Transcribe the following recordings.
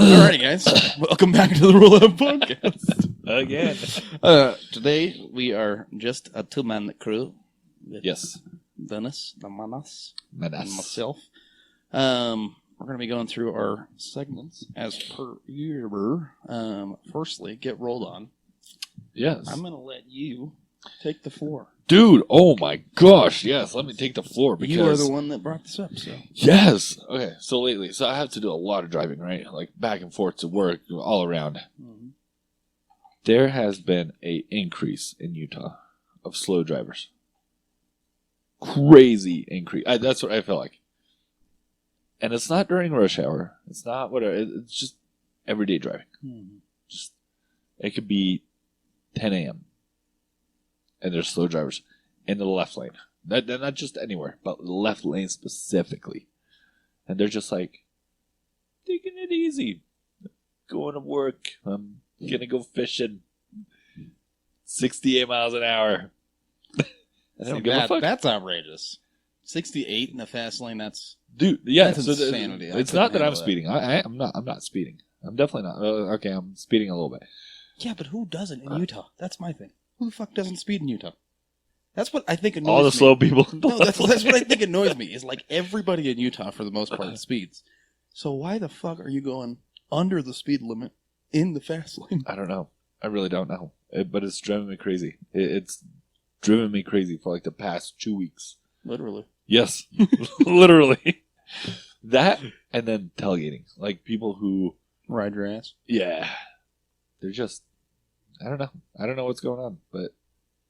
Alrighty, guys. Welcome back to the Rollout podcast. Again. Today we are just a two-man crew. With Yes. Denis Tha Menace and Menace. myself. We're going to be going through our segments as per usual. Firstly, get rolled on. Yes. I'm going to let you take the floor. Dude, oh my gosh. Yes, let me take the floor because... You are the one that brought this up, so... Yes. Okay, so lately, I have to do a lot of driving, right? Like back and forth to work, all around. Mm-hmm. There has been an increase in Utah of slow drivers. Crazy increase. That's what I feel like. And it's not during rush hour. It's not whatever. It's just everyday driving. Mm-hmm. Just it could be 10 a.m. and there's slow drivers in the left lane. Not just anywhere, but the left lane specifically. And they're just like taking it easy. Going to work. I'm gonna go fishing. 68 miles an hour. I don't give a fuck. That's outrageous. 68 in the fast lane, that's... Dude, yeah, that's insanity. It's not that I'm speeding. I'm not speeding. I'm definitely not. Okay, I'm speeding a little bit. Yeah, but who doesn't in Utah? That's my thing. Who the fuck doesn't speed in Utah? That's what I think annoys me. All the slow people. No, that's what I think annoys me. Is like everybody in Utah, for the most part, speeds. So why the fuck are you going under the speed limit in the fast lane? I don't know. I really don't know. But it's driving me crazy. It's driven me crazy for like the past 2 weeks. Literally. Yes. Literally. That and then tailgating. Like people who... Ride your ass. Yeah. They're just... I don't know. I don't know what's going on, but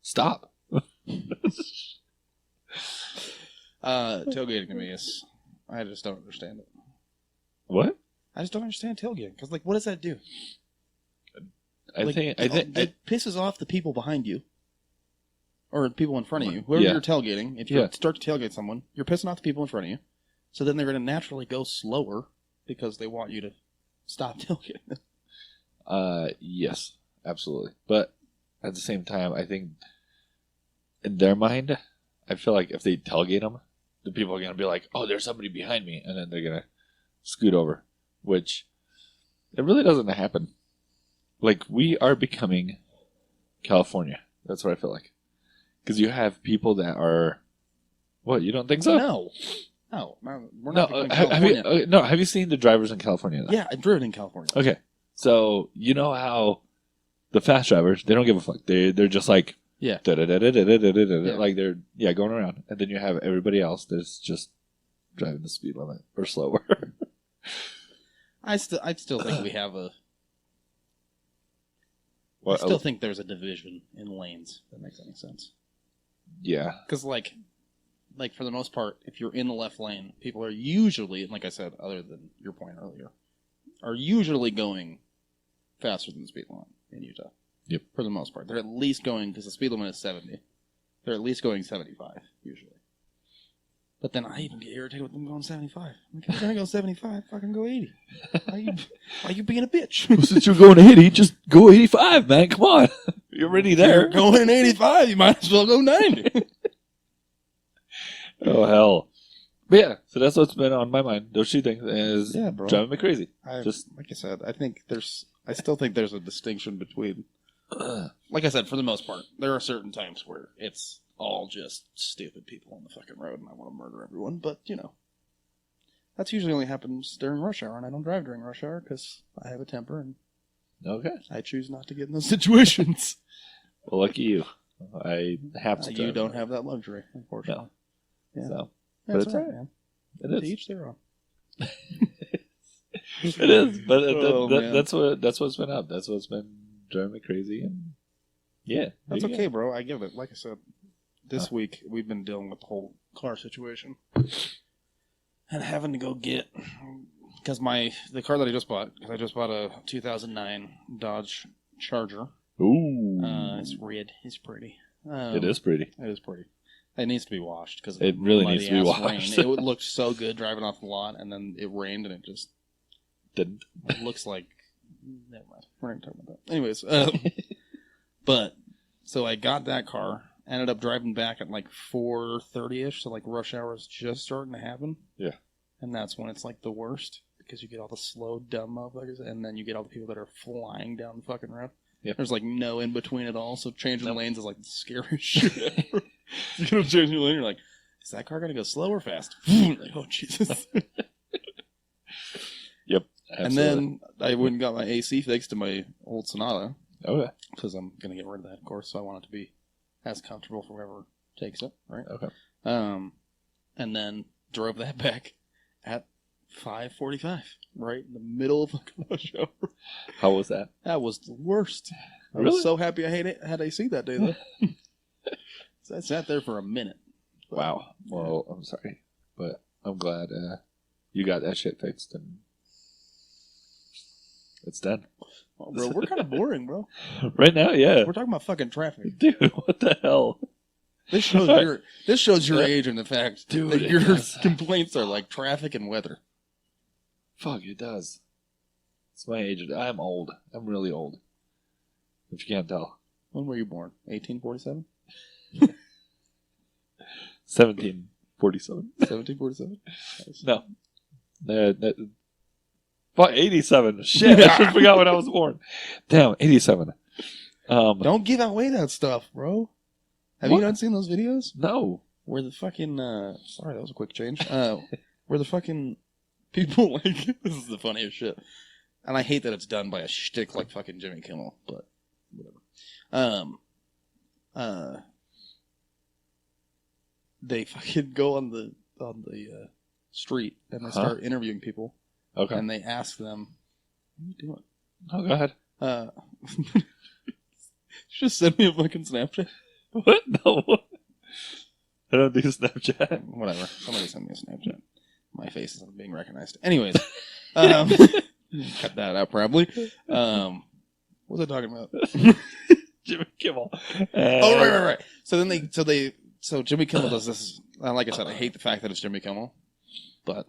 stop. Tailgating to me is... I just don't understand it. What? I just don't understand tailgating. Because, like, what does that do? I think it pisses off the people behind you. Or the people in front of you. Whoever you're tailgating, if you start to tailgate someone, you're pissing off the people in front of you. So then they're going to naturally go slower because they want you to stop tailgating them. Yes, absolutely. But at the same time, I think in their mind, I feel like if they tailgate them, the people are going to be like, oh, there's somebody behind me. And then they're going to scoot over, which it really doesn't happen. Like, we are becoming California. That's what I feel like. Because you have people that are... What, you don't think so? No, we're not becoming California. Have you seen the drivers in California, though? Yeah, I've driven in California. Okay. So, you know how the fast drivers, they don't give a fuck. They're just like... Yeah. Like they're going around. And then you have everybody else that's just driving the speed limit or slower. I still think we have a... Well, I still think there's a division in lanes, if that makes any sense. Yeah. Because, like for the most part, if you're in the left lane, people are usually, like I said, other than your point earlier, are usually going faster than the speed limit in Utah. Yep. For the most part. They're at least going, because the speed limit is 70, they're at least going 75, usually. But then I even get irritated with them going 75. I'm like, if you're going to go 75, fucking go 80. Why are you being a bitch? Well, since you're going 80, just go 85, man. Come on. You're already there. If you're going 85, you might as well go 90. Oh, hell. But yeah, so that's what's been on my mind. Those two things is driving me crazy. Just like I said, I still think there's a distinction between, like I said, for the most part, there are certain times where it's all just stupid people on the fucking road and I want to murder everyone, but, that's usually only happens during rush hour, and I don't drive during rush hour because I have a temper and I choose not to get in those situations. Well, lucky you. I have to. You don't have that luxury, unfortunately. No. Yeah. So, but it's all right, man. It is. To each their own. It is, but that's what's been up. That's what's been driving me crazy, and that's okay, bro. I get it. Like I said, this week we've been dealing with the whole car situation and having to go get, because the car that I just bought, because I just bought a 2009 Dodge Charger. Ooh, it's red. It's pretty. It is pretty. It is pretty. It needs to be washed because it really needs to be washed. It looked so good driving off the lot, and then it rained, and it just didn't. It looks like. Never mind. We're not talking about that. Anyways, but so I got that car. Ended up driving back at like 4:30ish, so like rush hour is just starting to happen. Yeah, and that's when it's like the worst. because you get all the slow, dumb motherfuckers, and then you get all the people that are flying down the fucking road. Yep. There's like no in between at all, so changing lanes is like the scariest shit ever. You get up changing lane, you're like, is that car gonna go slow or fast? Like, oh Jesus. Yep. Absolutely. And then I went and got my AC fixed to my old Sonata. Okay. Because I'm gonna get rid of that, of course, so I want it to be as comfortable for whoever takes it, right? Okay. And then drove that back at 5:45, right in the middle of fucking rush hour. How was that? That was the worst. I Really? was so happy I had AC that day, though. So I sat there for a minute. Wow. Well, I'm sorry, but I'm glad you got that shit fixed and it's done. Well, bro, we're kind of boring, bro. Right now, yeah. We're talking about fucking traffic. Dude, what the hell? This shows your age and the fact Dude, that it your does. complaints are like traffic and weather. Fuck, it does. It's my age. I'm old. I'm really old. If you can't tell. When were you born? 1847? 1747. 1747? No. Fuck, 87. Shit, I should forgot when I was born. Damn, 87. Don't give away that stuff, bro. Have What? you not seen those videos? No. Where the fucking, sorry, that was a quick change. Where the fucking people, like, this is the funniest shit. And I hate that it's done by a shtick like fucking Jimmy Kimmel, but whatever. They fucking go on the street and they start interviewing people. Okay. And they ask them, what are you doing? Oh, go ahead. Just send me a fucking Snapchat. What? No. I don't do Snapchat. Whatever. Somebody send me a Snapchat. My face isn't being recognized. Anyways. Cut that out, probably. What was I talking about? Jimmy Kimmel. Oh, right. So Jimmy Kimmel does this. Like I said, I hate the fact that it's Jimmy Kimmel. But,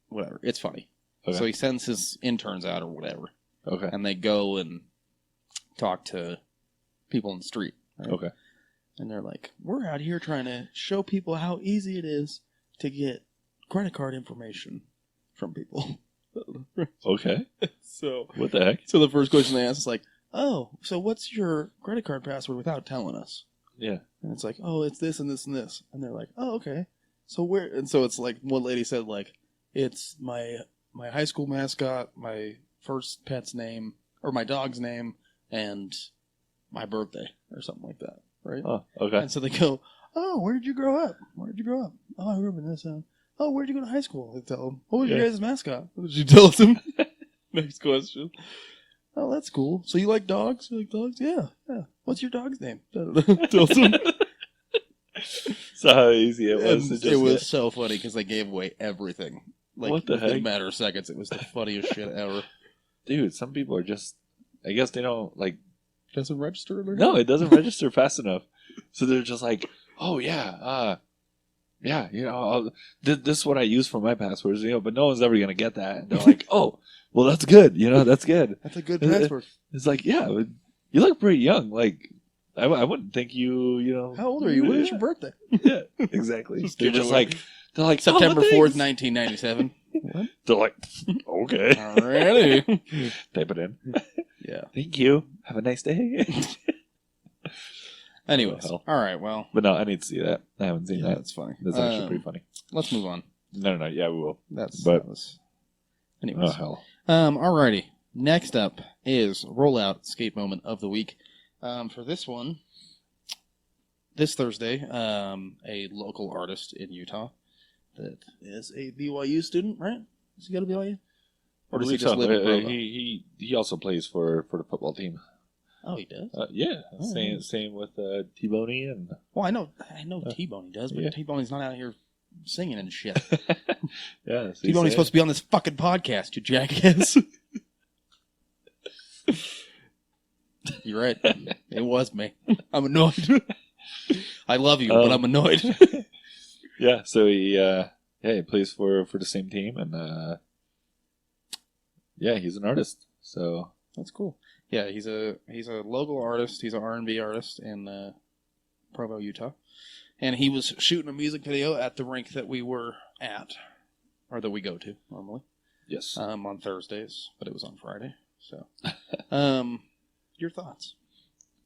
whatever. It's funny. Okay. So he sends his interns out or whatever. Okay. And they go and talk to people in the street. Right? Okay. And they're like, we're out here trying to show people how easy it is to get credit card information from people. Okay. So what the heck? So the first question they ask is like, oh, so what's your credit card password without telling us? Yeah. And it's like, oh, it's this and this and this. And they're like, oh, okay. So where? And so it's like one lady said, like, it's my high school mascot, my first pet's name, or my dog's name, and my birthday, or something like that, right? Oh, okay. And so they go, oh, where did you grow up? Where did you grow up? Oh, I grew up in this town. Oh, where did you go to high school? They tell them, what was your guys' mascot? What did you tell them? Next question. Oh, that's cool. So you like dogs? You like dogs? Yeah. What's your dog's name? Tells them. So how easy it was. And it was so funny because they gave away everything. Like, what the within heck? a matter of seconds, it was the funniest shit ever. Dude, some people are just, I guess they don't, like... Doesn't register? No, it doesn't register fast enough. So they're just like, oh, yeah, you know, this is what I use for my passwords, you know, but no one's ever going to get that. And they're like, oh, well, that's good, you know, that's good. That's a good password. It's like, yeah, you look pretty young. Like, I wouldn't think you know. How old are you? When is your birthday? Yeah, exactly. They're like September 4th, 1997. What? They're like, okay. Alrighty. Type it in. Yeah. Thank you. Have a nice day. Anyways. All right, well. But no, I need to see that. I haven't seen that. That's funny. That's actually pretty funny. Let's move on. No. Yeah, we will. Anyways. Oh, hell. Alrighty. Next up is Rollout Skate Moment of the Week. For this one, this Thursday, a local artist in Utah that is a BYU student, right? Does he go to BYU? Or does he just live in Provo? He also plays for the football team. Oh, he does? Yeah. Oh, Same with T-Boney and... Well, I know T-Boney does, but T-Boney's not out here singing and shit. Yeah. T-Boney's supposed to be on this fucking podcast, you jackass. You're right. It was me. I'm annoyed. I love you, but I'm annoyed. Yeah, so he plays for the same team, and he's an artist. So that's cool. Yeah, he's a local artist. He's an R&B artist in Provo, Utah, and he was shooting a music video at the rink that we were at, or that we go to normally. Yes. On Thursdays, but it was on Friday. So, your thoughts?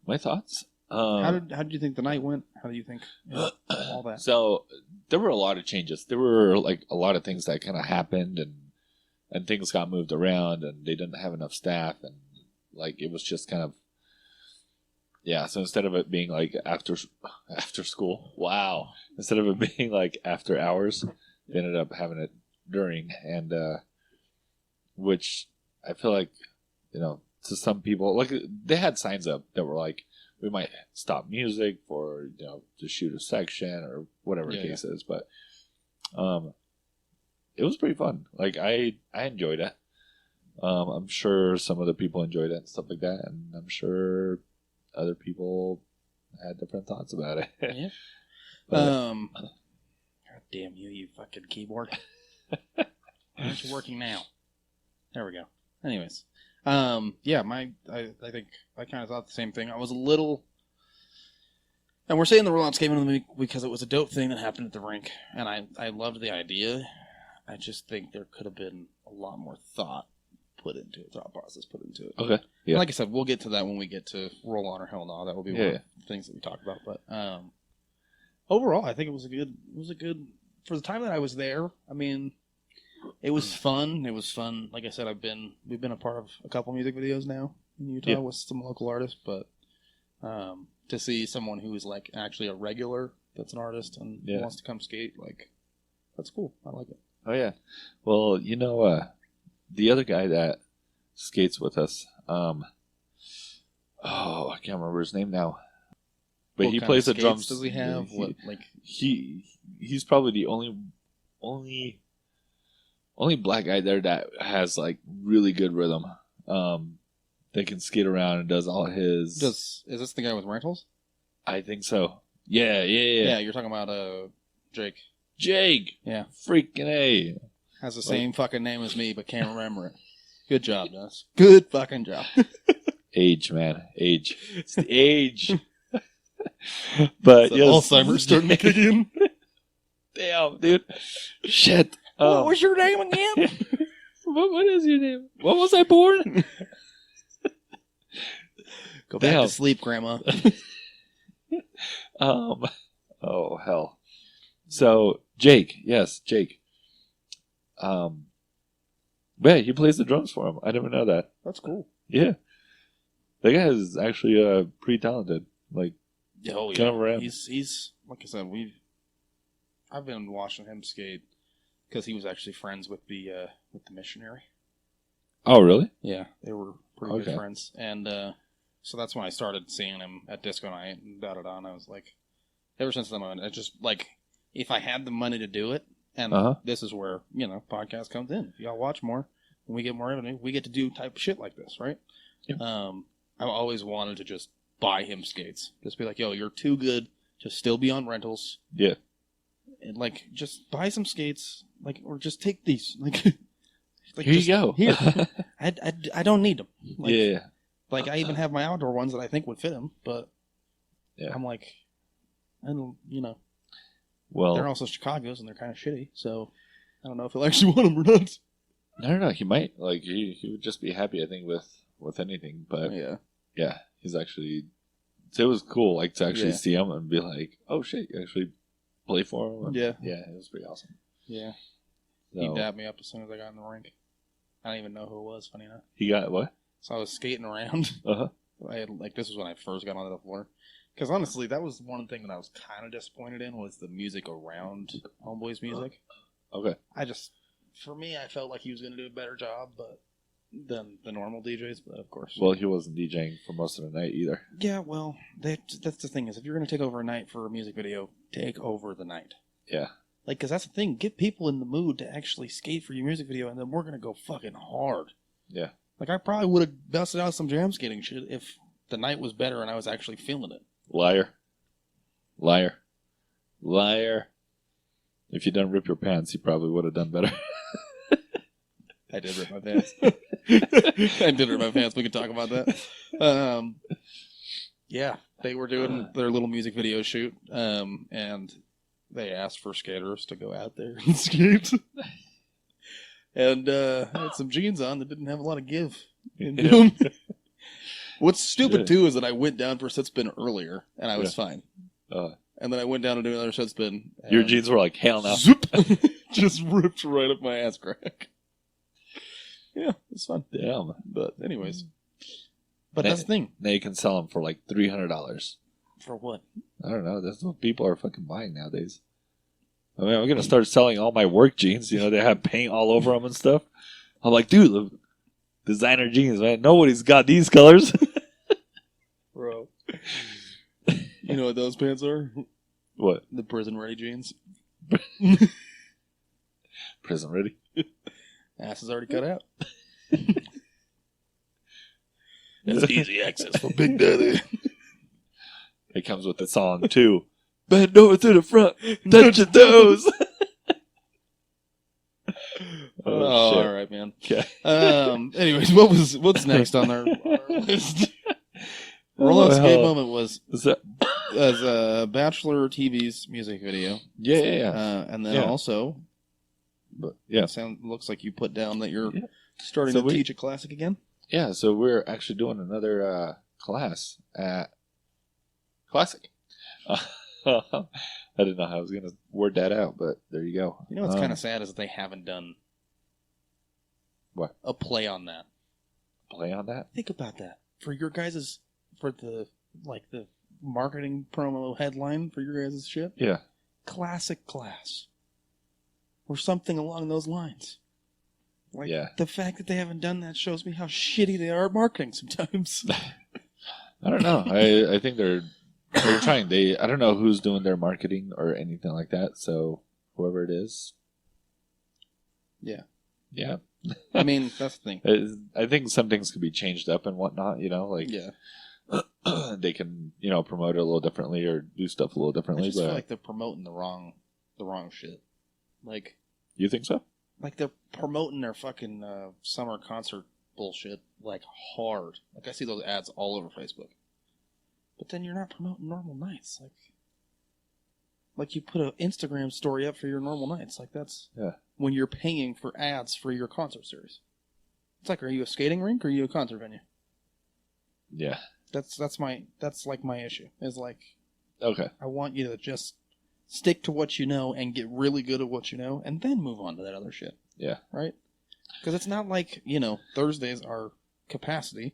My thoughts? How did you think the night went? How do you think all that? So there were a lot of changes. There were like a lot of things that kind of happened, and things got moved around, and they didn't have enough staff, and like it was just kind of So instead of it being like after school, wow. Instead of it being like after hours, they ended up having it during, and which I feel like to some people, like they had signs up that were like, we might stop music for to shoot a section or whatever the case is, but it was pretty fun. Like I enjoyed it. I'm sure some other people enjoyed it and stuff like that, and I'm sure other people had different thoughts about it. Yeah. But, God damn you fucking keyboard! Why aren't you working now? There we go. Anyways. I think I kind of thought the same thing. I was a little, and we're saying the Rollouts came into the week because it was a dope thing that happened at the rink, and I loved the idea. I just think there could have been a lot more thought process put into it. Okay. Yeah. And like I said, we'll get to that when we get to Roll On or Hell No. That will be one of the things that we talk about. But overall, I think it was a good for the time that I was there. I mean, it was fun. It was fun. Like I said, we've been a part of a couple music videos now in Utah with some local artists, but to see someone who is like actually a regular that's an artist and wants to come skate, like that's cool. I like it. Oh yeah. Well, the other guy that skates with us, I can't remember his name now, but he plays the drums. Does he have He's probably the only black guy there that has like really good rhythm. That can skate around and does all his. Is this the guy with rentals? I think so. Yeah. Yeah, you're talking about Jake. Jake. Yeah. Freaking A. Has the same fucking name as me, but can't remember it. Good job, Dennis. Good fucking job. Age, man. Age. It's the age. But yes. Alzheimer's starting to kick in. Damn, dude. Shit. What was your name again? What is your name? When was I born? Go back to sleep, Grandma. Oh, hell. So, Jake. Yes, Jake. Yeah, he plays the drums for him. I didn't know that. That's cool. Yeah. That guy is actually pretty talented. Like, kind of around. He's like I said, I've been watching him skate because he was actually friends with the missionary. Oh, really? Yeah, they were pretty good friends, and so that's when I started seeing him at disco night and da-da-da, and I was like, ever since then, I just like, if I had the money to do it, and this is where podcast comes in. If y'all watch more, when we get more revenue, we get to do type of shit like this, right? Yep. I've always wanted to just buy him skates, just be like, yo, you're too good to still be on rentals. Yeah. And like, just buy some skates, like, or just take these, like here you go. Here, I don't need them. Like, yeah. Like I even have my outdoor ones that I think would fit him, but I'm like, I don't, Well, they're also Chicago's and they're kind of shitty, so I don't know if he'll actually want them or not. No, he might. Like he would just be happy, I think, with anything. But yeah, he's actually. So it was cool, like to actually see him and be like, oh shit, you actually play for him. And, yeah, it was pretty awesome. Yeah, so, he dabbed me up as soon as I got in the rink. I don't even know who it was. Funny enough. He got what? So I was skating around. I had this was when I first got onto the floor. Because honestly, that was one thing that I was kind of disappointed in was the music around Homeboy's music. Okay. For me, I felt like he was going to do a better job than the normal DJs, but of course. Well, he wasn't DJing for most of the night either. Yeah, well, that's the thing is, if you're going to take over a night for a music video, take over the night. Yeah. Like, because that's the thing. Get people in the mood to actually skate for your music video, and then we're going to go fucking hard. Yeah. Like, I probably would have busted out some jam skating shit if the night was better and I was actually feeling it. Liar. If you didn't rip your pants, you probably would have done better. I did rip my pants. I did rip my pants. We can talk about that. Yeah, they were doing their little music video shoot, and they asked for skaters to go out there and skate. And I had some jeans on that didn't have a lot of give into them. What's stupid, too, is that I went down for a sit spin earlier, and I was fine. And then I went down to do another sit spin. Your jeans were like, hell no. Zoop! Just ripped right up my ass crack. Yeah, it's fun. Damn. But anyways. But that's the thing. Now you can sell them for like $300. For what? I don't know. That's what people are fucking buying nowadays. I mean, I'm going to start selling all my work jeans. You know, they have paint all over them and stuff. I'm like, dude, look, designer jeans, man. Nobody's got these colors. Bro. You know what those pants are? What? The prison ready jeans. Prison ready? Ass is already cut out. That's easy access for Big Daddy. It comes with the song, too. Bend over to the front. Touch your toes. All right, man. Okay. Anyways, what's next on our list? Rollout's gay moment was as a Batchlor TV's music video. Yeah. And then also, but yeah, looks like you put down that you're starting to teach a classic again. Yeah, so we're actually doing another class at Classic. I didn't know how I was going to word that out, but there you go. You know what's kind of sad is that they haven't done what? A play on that. Play on that? Think about that. For your guys' for the marketing promo headline for your guys' shit. Yeah. Classic class. Or something along those lines. Like, the fact that they haven't done that shows me how shitty they are at marketing sometimes. I don't know. I think they're trying. I don't know who's doing their marketing or anything like that. So whoever it is. Yeah. Yeah. I mean, that's the thing. I think some things could be changed up and whatnot, you know, like they can, you know, promote it a little differently or do stuff a little differently. I just feel like they're promoting the wrong shit. Like, you think so? Like they're promoting their fucking summer concert bullshit like hard. Like I see those ads all over Facebook. But then you're not promoting normal nights. Like you put an Instagram story up for your normal nights. Like that's when you're paying for ads for your concert series. It's like, are you a skating rink or are you a concert venue? Yeah. That's like my issue. Is like, okay, I want you to just stick to what you know and get really good at what you know and then move on to that other shit. Yeah. Right? Because it's not like, you know, Thursdays are capacity.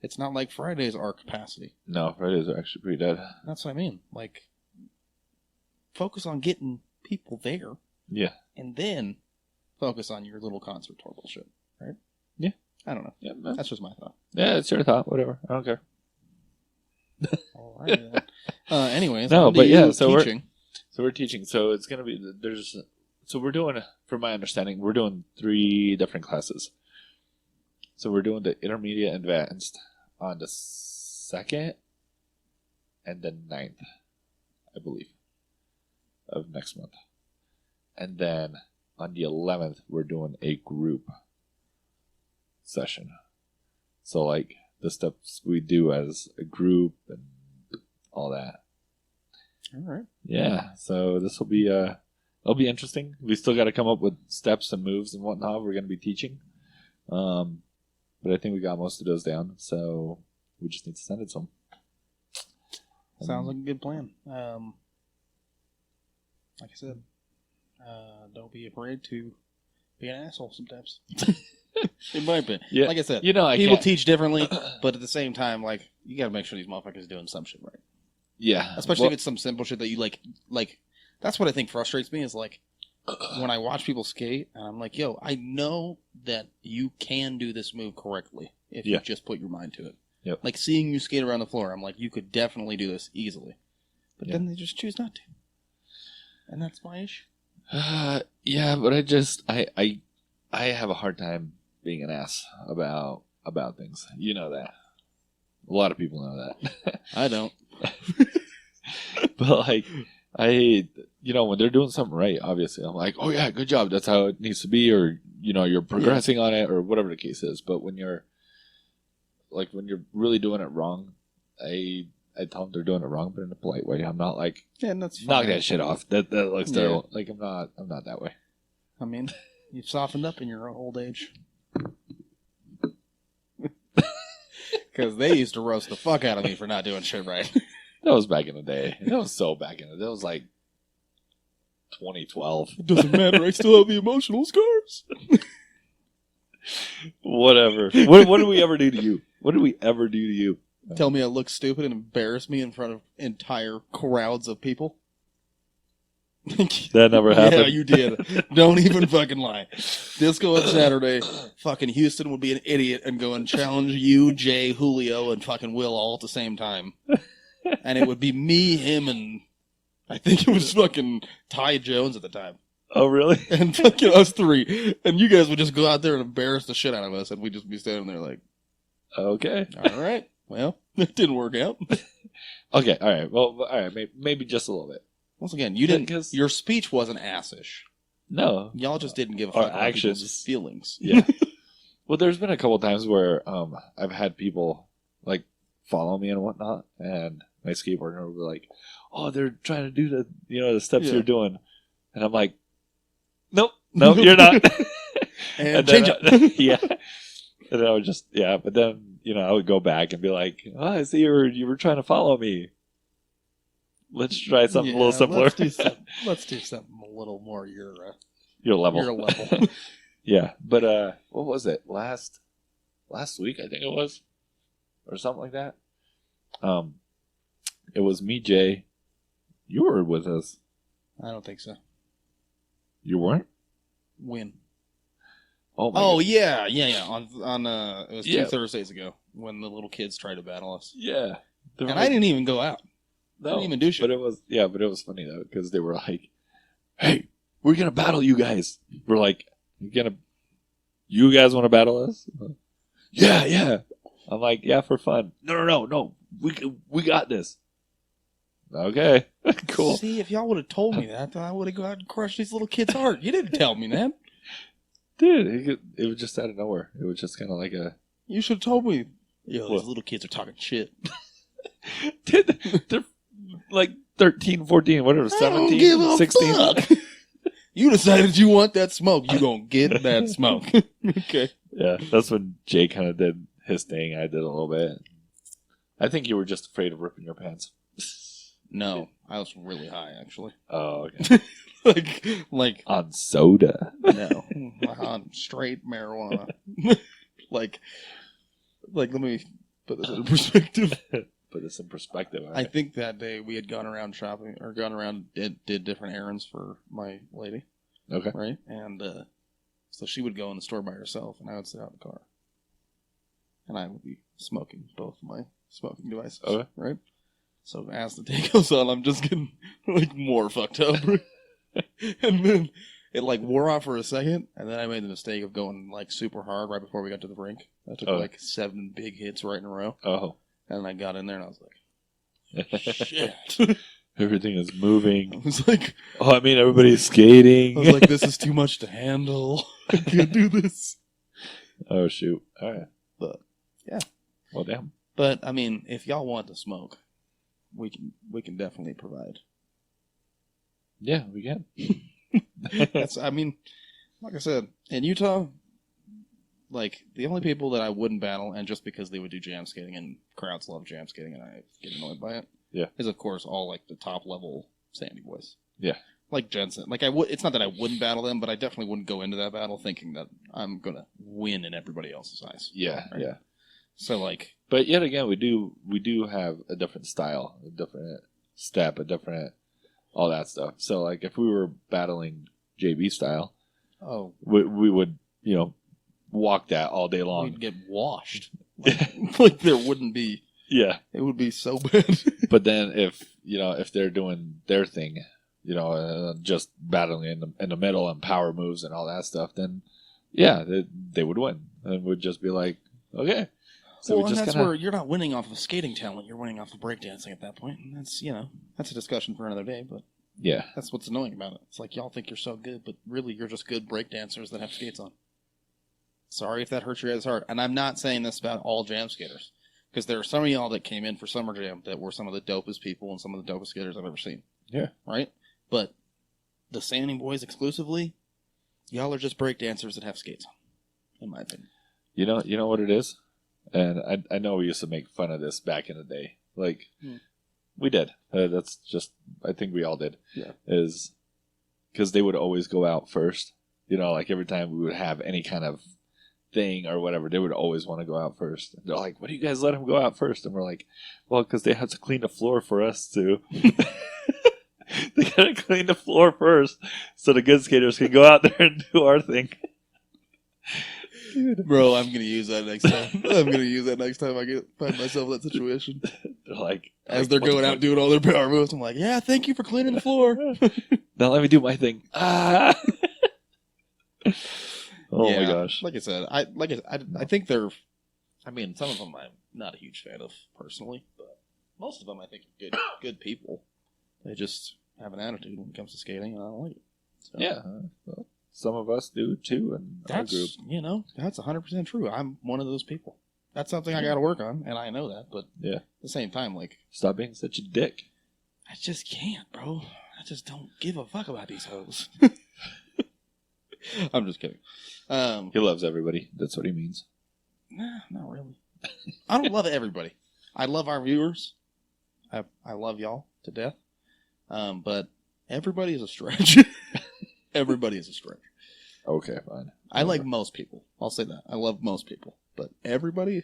It's not like Fridays are capacity. No, Fridays are actually pretty dead. That's what I mean. Like, focus on getting people there. Yeah. And then focus on your little concert tour bullshit. Right? Yeah. I don't know. Yeah, that's just my thought. Yeah, it's your thought. Whatever. I don't care. All right. Anyways. No, but yeah, so teaching. We're teaching. So it's going to be, so we're doing, from my understanding, we're doing 3 different classes. So we're doing the intermediate and advanced on the 2nd and the 9th, I believe, of next month. And then on the 11th, we're doing a group session. So like the steps we do as a group and all that. All right. Yeah. So this will be it'll be interesting. We still got to come up with steps and moves and whatnot. We're going to be teaching, but I think we got most of those down. So we just need to send it to them. Sounds like a good plan. Like I said, don't be afraid to be an asshole sometimes. In my opinion. Yeah. Like I said, you know, people teach differently, but at the same time, like, you got to make sure these motherfuckers are doing some shit right. Yeah. Especially if it's some simple shit that you like, that's what I think frustrates me is like, when I watch people skate, and I'm like, yo, I know that you can do this move correctly if you just put your mind to it. Yep. Like, seeing you skate around the floor, I'm like, you could definitely do this easily. But then they just choose not to. And that's my issue. Yeah, but I have a hard time being an ass about things. You know that. A lot of people know that. I don't. But like, when they're doing something right, obviously, I'm like, oh yeah, good job. That's how it needs to be, or you're progressing on it, or whatever the case is. But when you're really doing it wrong, I tell them they're doing it wrong, but in a polite way. I'm not like, that's fine. Knock that shit off. That looks terrible. Like I'm not that way. I mean, You've softened up in your old age. Because they used to roast the fuck out of me for not doing shit right. That was back in the day. That was so back in the day. That was like 2012. It doesn't matter. I still have the emotional scars. Whatever. What did we ever do to you? What did we ever do to you? Tell me I look stupid and embarrass me in front of entire crowds of people? That never happened. Yeah, you did. Don't even fucking lie. Disco on Saturday, fucking Houston would be an idiot and go and challenge you, Jay, Julio, and fucking Will all at the same time. And it would be me, him, and I think it was fucking Ty Jones at the time. Oh, really? And fucking us three. And you guys would just go out there and embarrass the shit out of us, and we'd just be standing there like, okay. All right. Well, it didn't work out. Okay, all right. Well, all right. Maybe just a little bit. Once again, you didn't. 'Cause- Your speech wasn't assish. No. Y'all just didn't give a Our fuck about actions. people's feelings. Yeah. Well, there's been a couple times where I've had people like follow me and whatnot, and my skateboarder will be like, "Oh, they're trying to do the steps Yeah. you're doing," and I'm like, "Nope, you're not." And then, change it. yeah. And then I would just but then I would go back and be like, "Oh, I see you were trying to follow me. Let's try something a little simpler. Let's do something a little more your level." Your level. Yeah, but what was it? Last week, I think it was, or something like that. It was me, Jay. You were with us. I don't think so. You weren't? When? Oh, my Oh God. yeah. On it was 2 Yeah. Thursdays ago when the little kids tried to battle us, Yeah. and I didn't even go out. I didn't even do shit. But it was funny though, because they were like, "Hey, we're gonna battle you guys." We're like, "You guys want to battle us?" Yeah. I'm like, "Yeah, for fun." No. We got this. Okay, cool. See, if y'all would have told me that, then I would have gone out and crushed these little kids' heart. You didn't tell me that. Dude, it was just out of nowhere. It was just kind of like a... You should have told me. Yo, What? these little kids are talking shit. Dude, they're like 13, 14, whatever, I don't 17, give a 16. fuck. You decided you want that smoke. You gonna get that smoke. Okay. Yeah, that's when Jay kind of did his thing. I did a little bit. I think you were just afraid of ripping your pants. No, I was really high, actually. Oh, okay. like On soda. no, on straight marijuana. like, let me put this in perspective. Put this in perspective. I think that day we had gone around shopping, or gone around, did different errands for my lady, Okay. right? And so she would go in the store by herself, and I would sit out in the car. And I would be smoking both my smoking devices, Okay. right? So as the day goes on, I'm just getting like more fucked up. And then it like wore off for a second, and then I made the mistake of going like super hard right before we got to the rink. I took like 7 big hits right in a row. Oh. And I got in there and I was like, shit. Everything is moving. I was like, everybody's skating. I was like, this is too much to handle. I can't do this. Oh, shoot. All right. But yeah. Well, damn. But I mean, if y'all want to smoke, we can definitely provide. Yeah, we can. That's, I mean, like I said, in Utah, like the only people that I wouldn't battle, and just because they would do jam skating and crowds love jam skating and I get annoyed by it, yeah, is of course all like the top level Sandy boys. Yeah, like Jensen. Like I would. It's not that I wouldn't battle them, but I definitely wouldn't go into that battle thinking that I'm gonna win in everybody else's eyes. Yeah, right? yeah. So like, but yet again, we do have a different style, a different step, a different all that stuff. So like, if we were battling JB style, we would walk that all day long. We'd get washed. Like there wouldn't be. Yeah, it would be so bad. But then if they're doing their thing, just battling in the middle and power moves and all that stuff, then yeah, they would win, and would just be like, okay. So well, and that's where you're not winning off of skating talent; you're winning off of breakdancing at that point. And that's a discussion for another day. But yeah, that's what's annoying about it. It's like y'all think you're so good, but really you're just good breakdancers that have skates on. Sorry if that hurts your guys' heart, and I'm not saying this about all jam skaters. Because there are some of y'all that came in for Summer Jam that were some of the dopest people and some of the dopest skaters I've ever seen. Yeah. Right? But the Sanding Boys exclusively, Y'all are just break dancers that have skates on, in my opinion. You know what it is? And I know we used to make fun of this back in the day. Like, we did. That's just, I think we all did. Yeah. Is because they would always go out first. You know, like every time we would have any kind of thing or whatever, they would always want to go out first. They're like, "What do you guys let them go out first?" And we're like, "Well, because they have to clean the floor for us too." They gotta clean the floor first, so the good skaters can go out there and do our thing. Bro, I'm gonna use that next time. I find myself in that situation. They're like, as they're going out doing all their power moves, I'm like, "Yeah, thank you for cleaning the floor." Now let me do my thing. Ah. Oh yeah, my gosh! Like I said, I think they're. I mean, some of them I'm not a huge fan of personally, but most of them I think are good people. They just have an attitude when it comes to skating, and I don't like it. So, yeah, well, some of us do too, in our group. That's 100% true. I'm one of those people. That's something I got to work on, and I know that. But yeah, at the same time, like, stop being such a dick. I just can't, bro. I just don't give a fuck about these hoes. I'm just kidding. He loves everybody. That's what he means. Nah, not really. I don't love everybody. I love our viewers. I love y'all to death. But everybody is a stretch. Everybody is a stretch. Okay, fine. I like most people. I'll say that. I love most people. But everybody,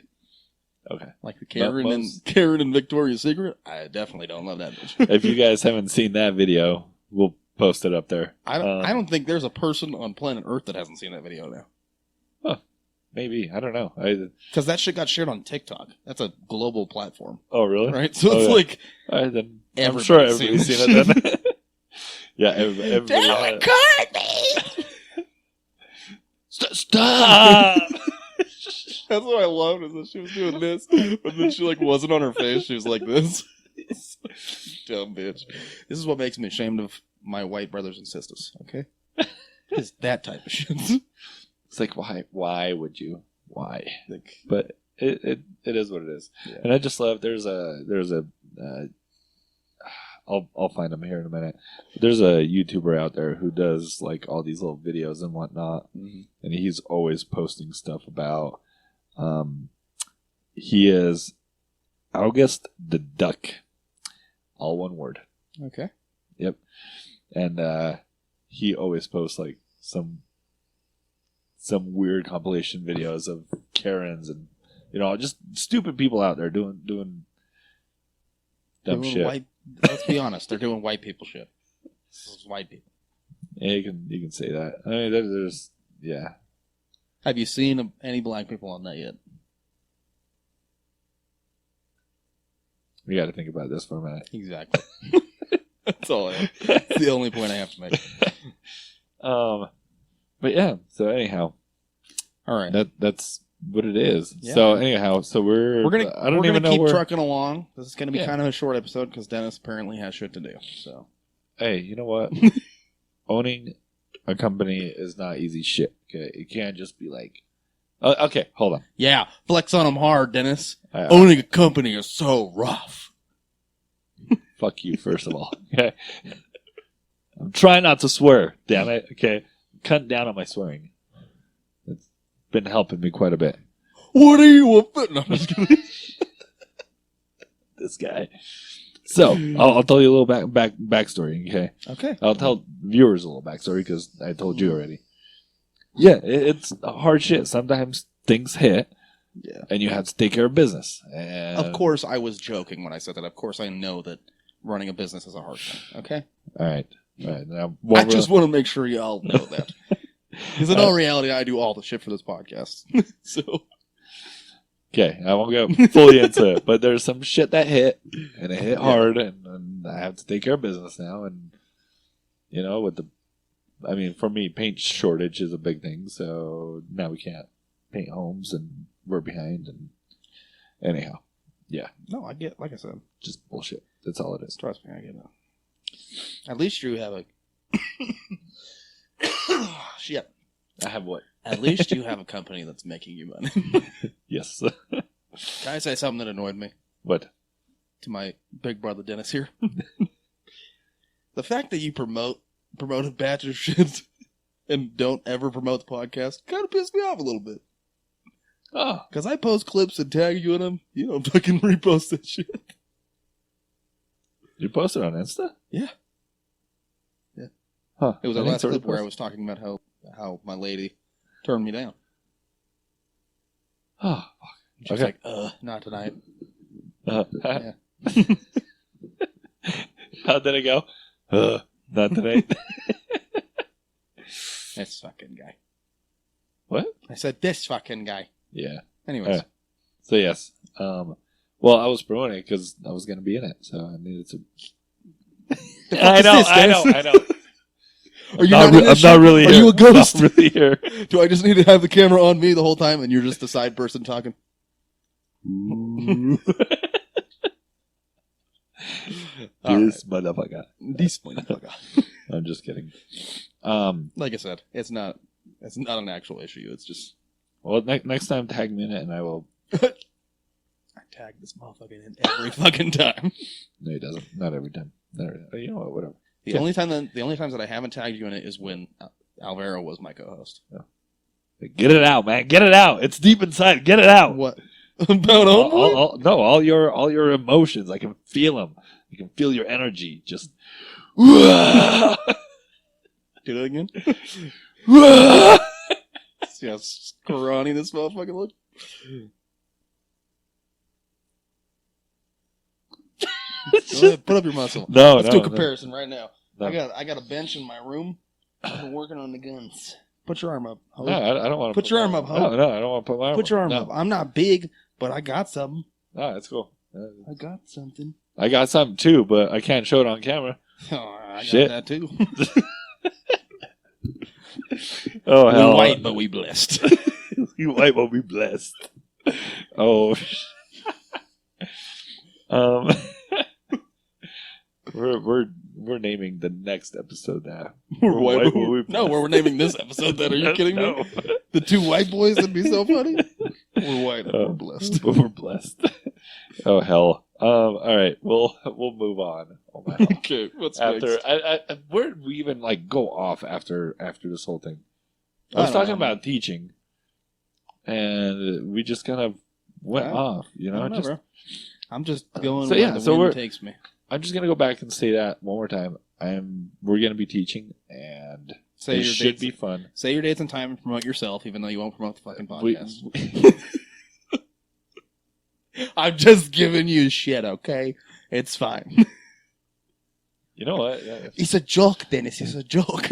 okay. Like the Karen and Victoria's Secret, I definitely don't love that bitch. If you guys haven't seen that video, we'll post it up there. I don't think there's a person on planet Earth that hasn't seen that video now. Huh. Maybe. I don't know. Because that shit got shared on TikTok. That's a global platform. Oh, really? Right? So it's like... then I'm sure everybody's seen it then. Yeah, everybody don't record me! Stop! That's what I loved, is that she was doing this, but then she like wasn't on her face. She was like this. Dumb bitch. This is what makes me ashamed of my white brothers and sisters, okay? It's that type of shit. It's like, why would you? Why? Like, but it is what it is. Yeah. And I just love, there's a I'll find him here in a minute. There's a YouTuber out there who does like all these little videos and whatnot, and he's always posting stuff about. He is August the Duck, all one word. Okay. Yep. And he always posts like some weird compilation videos of Karens and just stupid people out there doing dumb shit. Let's be honest, they're doing white people shit. This is white people. Yeah, you can say that. I mean, there's yeah. Have you seen any black people on that yet? We got to think about this for a minute. Exactly. That's all. That's the only point I have to make. But yeah. So anyhow, all right. That's what it is. Yeah. So anyhow, so we're gonna keep trucking along. This is gonna be kind of a short episode because Dennis apparently has shit to do. So hey, you know what? Owning a company is not easy shit. Okay, it can't just be like, okay, hold on. Yeah, flex on them hard, Dennis. Owning a company is so rough. Fuck you, first of all. Okay, I'm trying not to swear. Damn it. Okay, cut down on my swearing. It's been helping me quite a bit. What are you up at? No, I'm just kidding. This guy. So I'll tell you a little backstory. Okay. Okay. I'll tell viewers a little backstory because I told you already. Yeah, it's hard shit. Sometimes things hit. Yeah. And you have to take care of business. And of course, I was joking when I said that. Of course, I know that running a business is a hard thing. Okay. All right. Now, I just want to make sure y'all know that. Because in all reality, I do all the shit for this podcast. So. Okay, I won't go fully into it, but there's some shit that hit, and it hit hard, and I have to take care of business now. And for me, paint shortage is a big thing, so now we can't paint homes, and we're behind. And anyhow, yeah. No, I get, like I said, just bullshit. That's all it is. Trust me, I get it. At least you have a shit. I have what? At least you have a company that's making you money. Yes. Can I say something that annoyed me? What? To my big brother Dennis here. The fact that you promoted Batchlor shit and don't ever promote the podcast kind of pissed me off a little bit. Oh. Because I post clips and tag you in them. You don't fucking repost that shit. You posted on Insta? Yeah. Huh. It was our last clip where I was talking about how my lady turned me down. Oh, She was like, not tonight. Yeah. How did it go? Not tonight. This fucking guy. What? I said, this fucking guy. Yeah. Anyways. So, yes. Well, I was promoting it because I was going to be in it, so I needed to. I know. Are you I'm not really here. Are you a ghost? I'm not really here. Do I just need to have the camera on me the whole time and you're just the side person talking? This motherfucker. This motherfucker. I'm just kidding. Like I said, it's not an actual issue. It's just. Well, next time tag me in it and I will. I tag this motherfucker in every fucking time. No, he doesn't. Not every time. You know what? Whatever. The only times that I haven't tagged you in it is when Alvaro was my co-host. Yeah. Get it out, man. Get it out. It's deep inside. Get it out. What? About all your emotions. I can feel them. I can feel your energy. Just. Do that again. See how scrawny this motherfucker looks? Go ahead, put up your muscle. Let's do a comparison right now. No. I got a bench in my room. I've been working on the guns. Put your arm up. Ho. No, I don't want to. Put your arm up, ho. No, I don't want to put my arm up. Put your arm up. I'm not big, but I got something. No, that's cool. I got something. I got something too, but I can't show it on camera. Oh, I Shit. got that too. Oh, hell. We white, but we blessed. We white, but we blessed. Oh. We're naming the next episode that. We're white, but we no, we're naming this episode that. Are you kidding me? The two white boys would be so funny. We're white, but we're blessed. But we're blessed. Oh hell. All right, we'll move on. Oh my God. Okay, what's after next? Where did we even go off after this whole thing? I was talking about teaching, and we just kind of went off. You know, bro. I'm just going where the wind takes me. I'm just gonna go back and say that one more time. We're gonna be teaching, and it should be fun. Say your dates and time and promote yourself, even though you won't promote the fucking podcast. I'm just giving you shit, okay? It's fine. You know what? It's a joke, Dennis. It's a joke.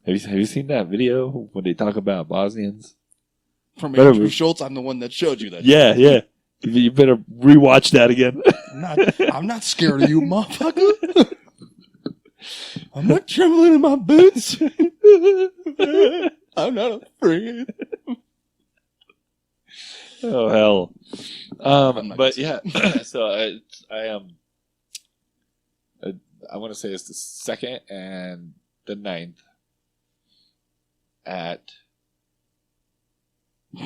Have you seen that video when they talk about Bosnians? From Andrew Schultz, I'm the one that showed you that. Yeah. You better rewatch that again. I'm not scared of you, motherfucker. I'm not trembling in my boots. I'm not afraid. Oh hell! But yeah, so I am. I want to say it's the 2nd and the 9th at.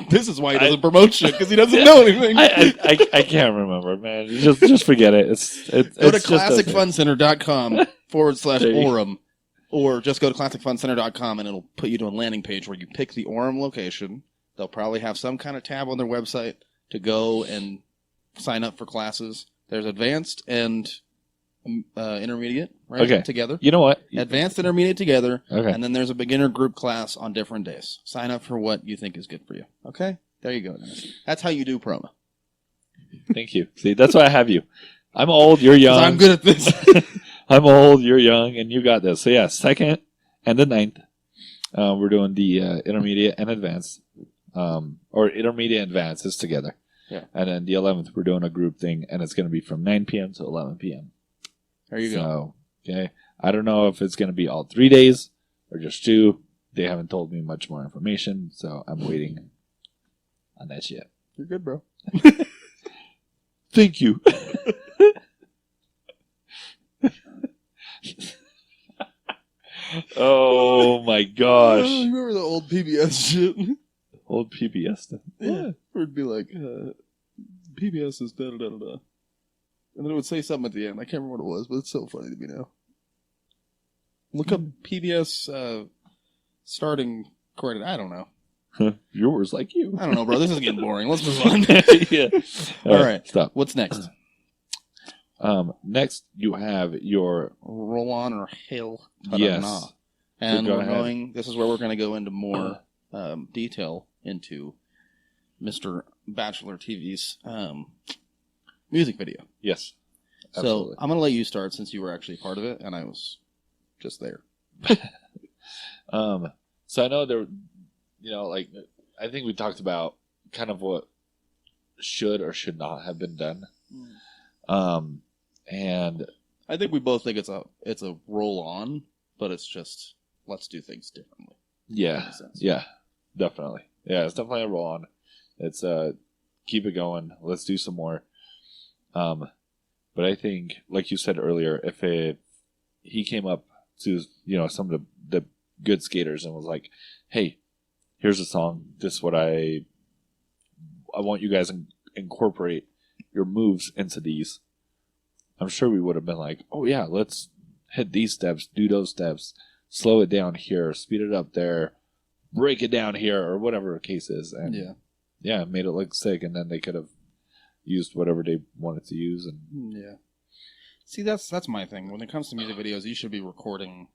This is why he doesn't promote shit, because he doesn't know anything. I can't remember, man. Just forget it. Go to classicfuncenter.com/Orem, or just go to classicfuncenter.com and it'll put you to a landing page where you pick the Orem location. They'll probably have some kind of tab on their website to go and sign up for classes. There's advanced and intermediate, right? Okay. Together. You know what? Advanced, intermediate together. Okay. And then there's a beginner group class on different days. Sign up for what you think is good for you. Okay? There you go, Dennis. That's how you do promo. Thank you. See, that's why I have you. I'm old, you're young. I'm good at this. I'm old, you're young, and you got this. So yeah, 2nd and the 9th, we're doing the intermediate and advanced. Or intermediate and advanced is together. Yeah. And then the 11th, we're doing a group thing, and it's going to be from 9 p.m. to 11 p.m. There you go. Okay. I don't know if it's going to be all 3 days or just 2. They haven't told me much more information, so I'm waiting on that shit. You're good, bro. Thank you. Oh my gosh. You remember the old PBS shit? Old PBS stuff? Yeah. Where it'd be like, PBS is da-da-da-da-da. And then it would say something at the end. I can't remember what it was, but it's so funny to me now. Look up PBS starting credit. I don't know. Viewers like you. I don't know, bro. This is getting boring. Let's move on. Yeah. All right. Stop. What's next? Next, you have your Roll on or hail. Yes. And So we're going. This is where we're going to go into more detail into Mr. Batchlor TV's music video. Yes. Absolutely. So I'm going to let you start since you were actually part of it, and I was just there. So I know there, like I think we talked about kind of what should or should not have been done. And I think we both think it's a roll on, but it's just let's do things differently. yeah, definitely. Yeah, it's definitely a roll on. It's keep it going. Let's do some more. But I think, like you said earlier, if he came up to some of the good skaters and was like, "Hey, here's a song. This is what I want you guys to incorporate your moves into these." I'm sure we would have been like, "Oh yeah, let's hit these steps, do those steps, slow it down here, speed it up there, break it down here," or whatever the case is. And yeah, made it look sick, and then they could have used whatever they wanted to use. And yeah, see, that's my thing. When it comes to music videos, you should be recording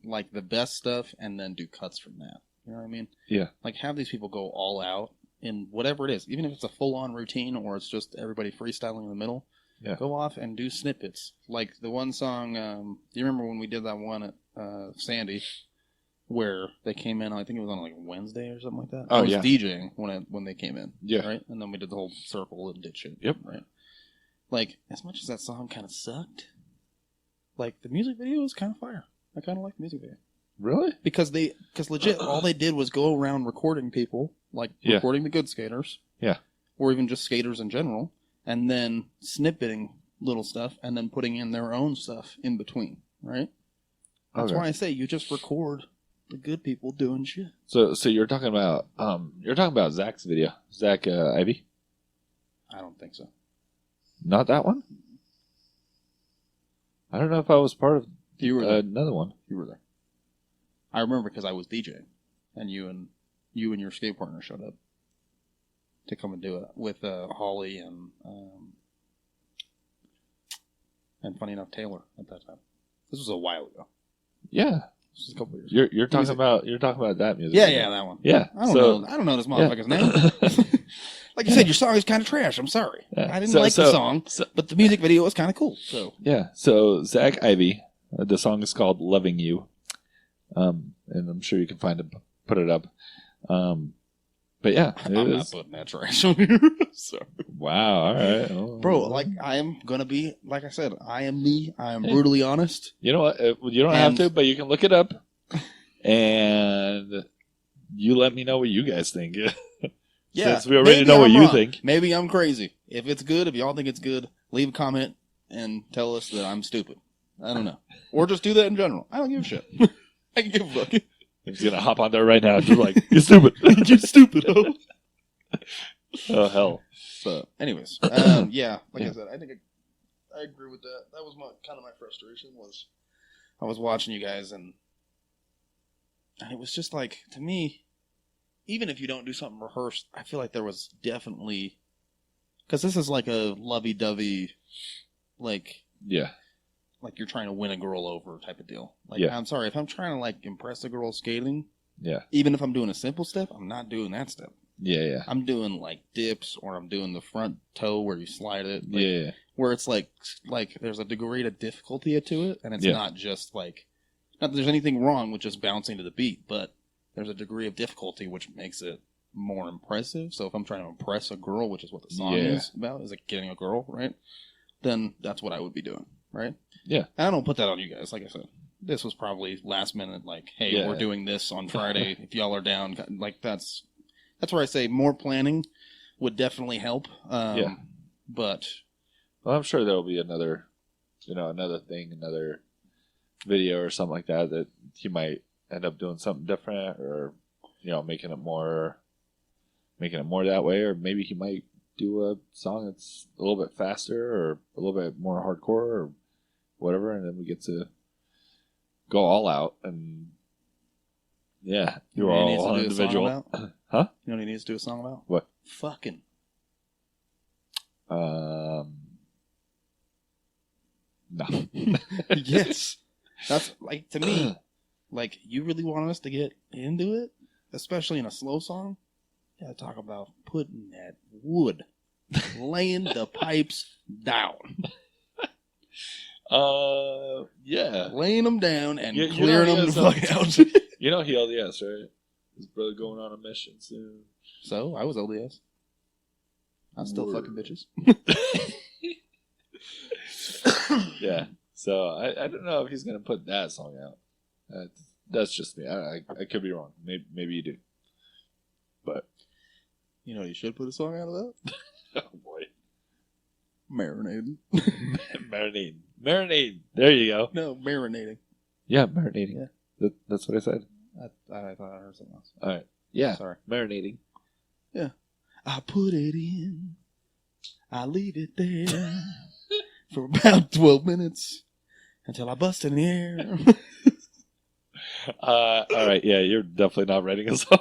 like the best stuff and then do cuts from that. You know what I mean? Yeah. Like have these people go all out in whatever it is, even if it's a full-on routine or it's just everybody freestyling in the middle. Yeah. Go off and do snippets. Like the one song, do you remember when we did that one at Sandy where they came in, I think it was on like Wednesday or something like that? Oh, I was yeah. DJing when they came in. Yeah. Right? And then we did the whole circle and did shit. Yep. Right? Like, as much as that song kind of sucked, like the music video was kind of fire. I kind of like the music video. Really? Because legit, all they did was go around recording people, like recording the good skaters. Yeah. Or even just skaters in general. And then snippeting little stuff and then putting in their own stuff in between, right? That's why I say you just record the good people doing shit. So you're talking about Zach's video, Zach Ivy? I don't think so. Not that one? I don't know if I was part of You were there. another one. You were there. I remember because I was DJing, and you and your skate partner showed up to come and do it with Holly and funny enough Taylor at that time. This was a while ago. Yeah, this was a couple years. You're talking about that music. Yeah, that one. Yeah, I don't know this motherfucker's name. Like you said, your song is kind of trash. I'm sorry. Yeah. I didn't like the song, but the music video was kind of cool. So yeah, so Zach Ivy, the song is called "Loving You," and I'm sure you can find it, put it up. But yeah, I'm not putting that trash on here. Sorry. Wow, all right. Oh. Bro, like I am going to be, like I said, I am me. I am brutally honest. You know what? You don't have to, but you can look it up. And you let me know what you guys think. Yeah. Since we already know what you think. Maybe I'm crazy. If it's good, if y'all think it's good, leave a comment and tell us that I'm stupid. I don't know. Or just do that in general. I don't give a shit. I can give a fuck. He's going to hop on there right now and just like, you're stupid. You're stupid, ho. Oh, hell. So, anyways, yeah, like I said, I think I agree with that. That was kind of my frustration was I was watching you guys and it was just like, to me, even if you don't do something rehearsed, I feel like there was definitely, because this is like a lovey-dovey, like you're trying to win a girl over type of deal. Like, I'm sorry, if I'm trying to like impress a girl skating, even if I'm doing a simple step, I'm not doing that step. Yeah. I'm doing like dips, or I'm doing the front toe where you slide it. Like, where it's like there's a degree of difficulty to it, and it's not just like, not that there's anything wrong with just bouncing to the beat, but there's a degree of difficulty which makes it more impressive. So if I'm trying to impress a girl, which is what the song is about, is like getting a girl, right? Then that's what I would be doing, right? Yeah. And I don't put that on you guys, like I said. This was probably last minute, like, hey, we're doing this on Friday. If y'all are down, like that's where I say more planning would definitely help. But well, I'm sure there'll be another thing, another video or something like that he might end up doing something different, or making it more that way, or maybe he might do a song that's a little bit faster or a little bit more hardcore or whatever, and then we get to go all out and Yeah, You you're know what he needs all to do a song individual. about? Huh? You know what he needs to do a song about? What? Fucking. No. Yes. That's, like, to me, like, you really want us to get into it, especially in a slow song? You gotta talk about putting that wood, laying the pipes down. Yeah. Laying them down and You know clearing he them the has fuck out. You know he LDS, right? His brother going on a mission soon. So, I was LDS. I'm still fucking bitches. Yeah. So, I don't know if he's going to put that song out. That's just me. I could be wrong. Maybe you do. But. You know you should put a song out of that? Oh, boy. Marinating. Marinating. Marinating. There you go. No, marinating. Yeah, marinating. Yeah. That's what I said. I thought I heard something else. All right. Yeah. Sorry. Marinating. Yeah. I put it in. I leave it there for about 12 minutes until I bust in the air. All right. Yeah, you're definitely not writing a song.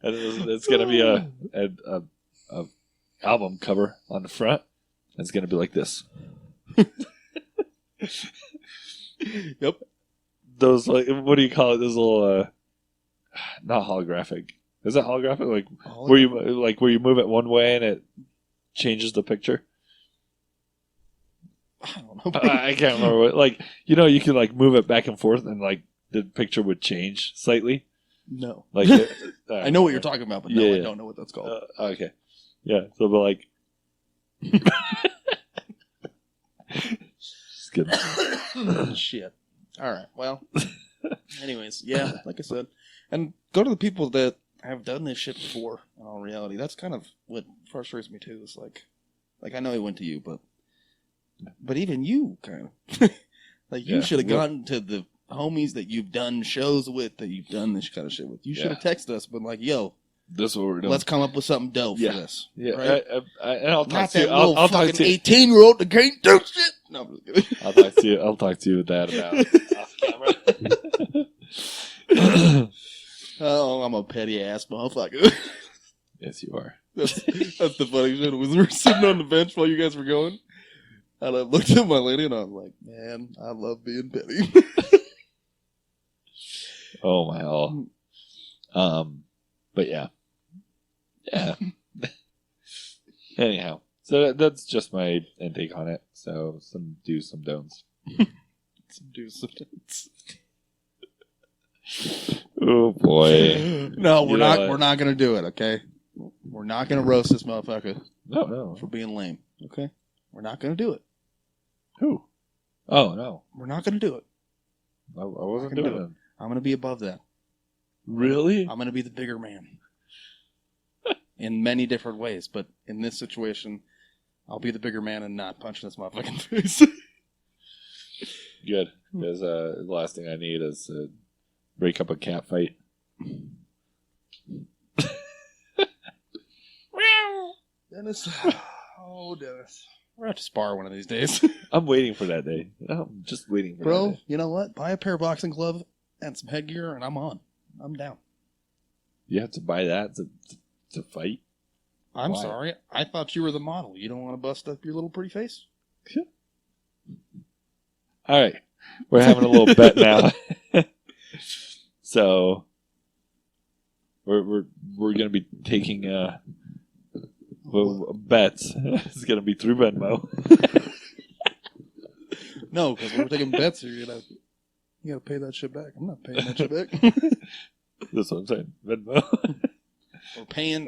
And it's going to be a album cover on the front. It's going to be like this. Yep. Those, like, what do you call it? Those little, not holographic. Is that holographic? Where you move it one way and it changes the picture? I don't know. I can't remember what. Like, you know, you can like move it back and forth and like the picture would change slightly. No. Like, I know what you're talking about, but no, I don't know what that's called. Okay. Yeah. So, but like. Just kidding. Shit. All right. Well. Anyways, yeah. Like I said, and go to the people that have done this shit before. In all reality, that's kind of what frustrates me too. Is like I know he went to you, but even you kind of like you should have gone to the homies that you've done shows with, that you've done this kind of shit with. You should have texted us, been like, "Yo, this is what we're doing. Let's come up with something dope for this." Yeah, right? And I'll talk Not to you. that little I'll talk fucking to you. 18-year-old that can't do shit. No, I'm just kidding. I'll talk to you with that about off camera. Oh, I'm a petty ass motherfucker. Yes, you are. That's the funny shit. Was we were sitting on the bench while you guys were going, and I looked at my lady and I was like, "Man, I love being petty." Oh my all. But yeah. Anyhow, so that's just my intake on it. So some do's, some don'ts. Some do's, some don'ts. Oh boy. No, we're not. We're not gonna do it. Okay, we're not gonna roast this motherfucker. No. For being lame. Okay, we're not gonna do it. Who? Oh no, we're not gonna do it. I wasn't doing it. I'm gonna be above that. Really? I'm gonna be the bigger man. In many different ways, but in this situation, I'll be the bigger man and not punching this motherfucking face. Good, because the last thing I need is to break up a cat fight. Dennis. Oh, Dennis. We're going to have to spar one of these days. I'm waiting for that day. I'm just waiting for that day. Bro, you know what? Buy a pair of boxing gloves and some headgear, and I'm on. I'm down. You have to buy that to fight? I'm sorry. I thought you were the model. You don't want to bust up your little pretty face? All right. We're having a little bet now. So we're going to be taking bets. It's going to be through Venmo. No, because we're taking bets here. You gotta pay that shit back. I'm not paying that shit back. That's what I'm saying. Venmo.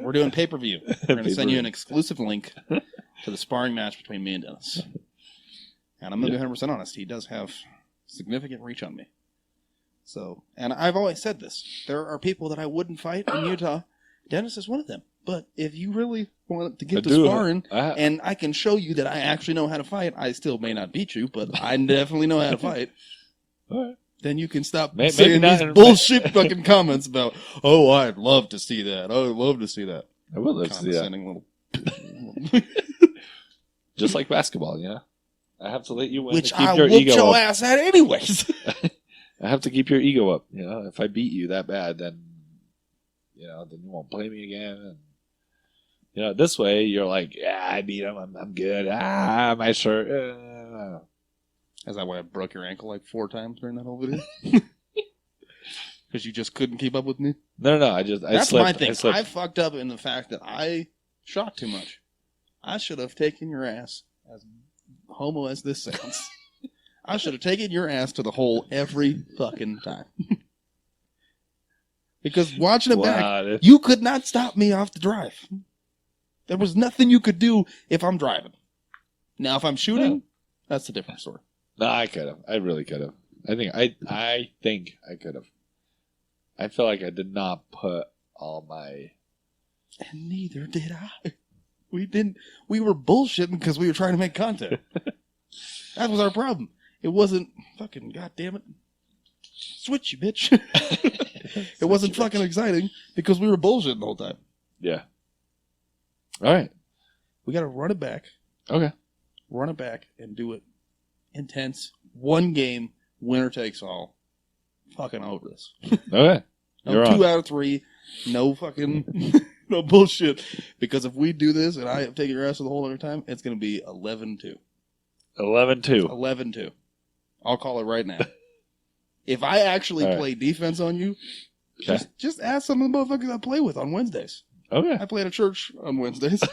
We're doing pay-per-view. We're going to send you an exclusive link to the sparring match between me and Dennis. And I'm going to be 100% honest. He does have significant reach on me. So, and I've always said this. There are people that I wouldn't fight in Utah. Dennis is one of them. But if you really want to get to sparring, and I can show you that I actually know how to fight, I still may not beat you, but I definitely know how to fight. All right. Then you can stop saying these bullshit fucking comments about, oh, I'd love to see that. Oh, I'd love to see that. I would love to see that. Little... Just like basketball, yeah. I have to let you win. Which to keep I your whoop ego your up. ass at anyways. I have to keep your ego up. You know, if I beat you that bad, then then you won't play me again. And this way you're like, yeah, I beat him. I'm good. My shirt. Is that why I broke your ankle like 4 times during that whole video? Because you just couldn't keep up with me? No. I That's slipped. my thing. I I fucked up in the fact that I shot too much. I should have taken your ass, as homo as this sounds. I should have taken your ass to the hole every fucking time. Because watching it back, you could not stop me off the drive. There was nothing you could do if I'm driving. Now, if I'm shooting, that's a different story. No, I could have. I really could have. I think I could have. I feel like I did not put all my... And neither did I. We didn't. We were bullshitting because we were trying to make content. That was our problem. It wasn't fucking, goddamn it. Switch, you bitch. It wasn't fucking exciting because we were bullshitting the whole time. Yeah. All right. We got to run it back. Okay. Run it back and do it intense. 1 game, winner takes all. Fucking over this. Okay. No 2 out of 3. No fucking, no bullshit. Because if we do this and I have taken your ass to the whole other time, it's going to be 11-2. 11-2. 11-2. I'll call it right now. If I actually play defense on you, just ask some of the motherfuckers I play with on Wednesdays. Okay. I play at a church on Wednesdays.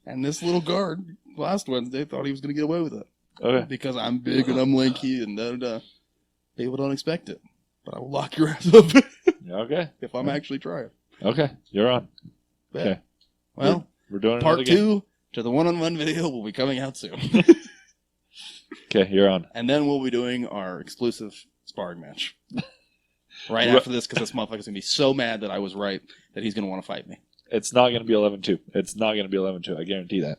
And this little guard last Wednesday thought he was going to get away with it. Okay. Because I'm big and I'm lanky and da-da-da. People don't expect it. But I will lock your ass up. Okay. If I'm actually trying. Okay. You're on. Bet. Okay. Well, we're doing part 2 to the one-on-one video will be coming out soon. Okay, you're on. And then we'll be doing our exclusive sparring match. Right after this, because this motherfucker's going to be so mad that I was right that he's going to want to fight me. It's not going to be 11-2. It's not going to be 11-2. I guarantee that.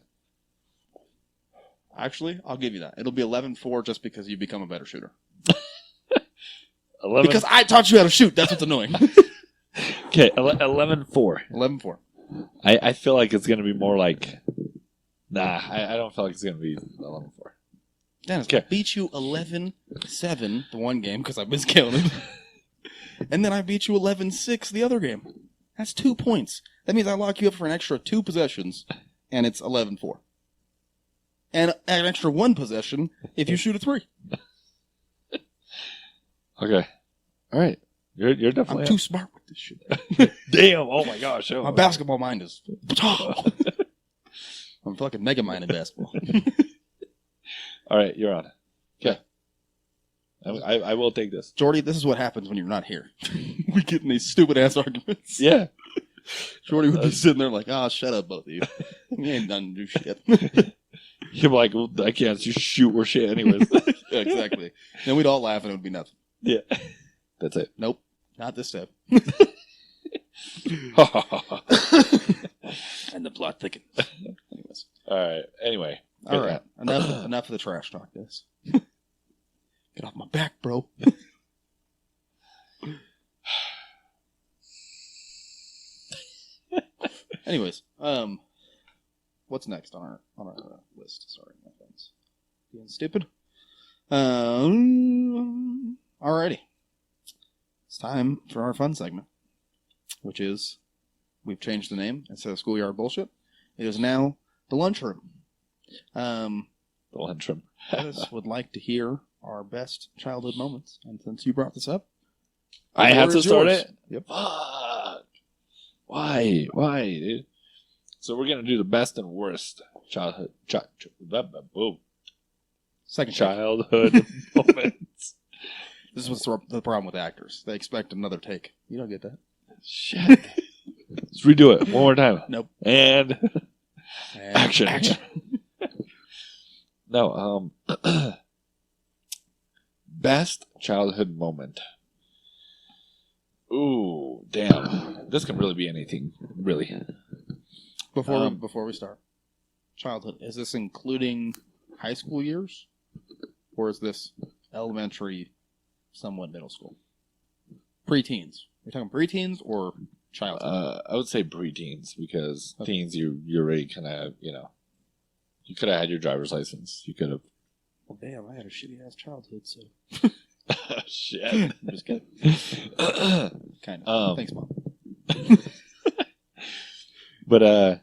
Actually, I'll give you that. It'll be 11-4 just because you become a better shooter. 11... Because I taught you how to shoot. That's what's annoying. Okay, 11-4. 11-4. I feel like it's going to be more like... Nah, I don't feel like it's going to be 11-4. Dennis, I beat you 11-7 the one game because I miscounted. And then I beat you 11-6 the other game. That's 2 points. That means I lock you up for an extra 2 possessions, and it's 11-4. And an extra 1 possession if you shoot a 3. Okay. All right. You're definitely... I'm too smart with this shit. Damn. Oh, my gosh. Oh. My basketball mind is... I'm fucking mega mind in basketball. All right. You're on. Okay. I will take this. Jordii, this is what happens when you're not here. We get in these stupid-ass arguments. Yeah. Jordii would be sitting there like, shut up, both of you. You ain't done to do shit. You're like, well, I can't just shoot or shit anyways. Yeah, exactly. Then we'd all laugh and it would be nothing. Yeah. That's it. Nope. Not this step. And the plot thickens. Anyways. All right. Anyway. All right. Enough of the trash talk, guys. Get off my back, bro. Anyways, what's next on our list? Sorry, my phone's being stupid. Alrighty. It's time for our fun segment, which is, we've changed the name instead of Schoolyard Bullshit. It is now the Lunchroom. The Lunchroom. Dennis would like to hear our best childhood moments, and since you brought this up, I have to start it? Yep. Fuck. Why, dude? So we're gonna do the best and worst childhood Second childhood moments. This is what's the problem with actors. They expect another take. You don't get that. Shit. Let's redo it one more time. Nope. And action. Action. No, best childhood moment. Ooh, damn. This can really be anything, really. Before we start, childhood, is this including high school years? Or is this elementary, somewhat middle school? Preteens. We're talking preteens or childhood? I would say preteens, because teens, you're already kind of, you could have had your driver's license. You could have. Well, damn, I had a shitty ass childhood, so. Shit. I'm just kidding. Kind of. Thanks, Mom. But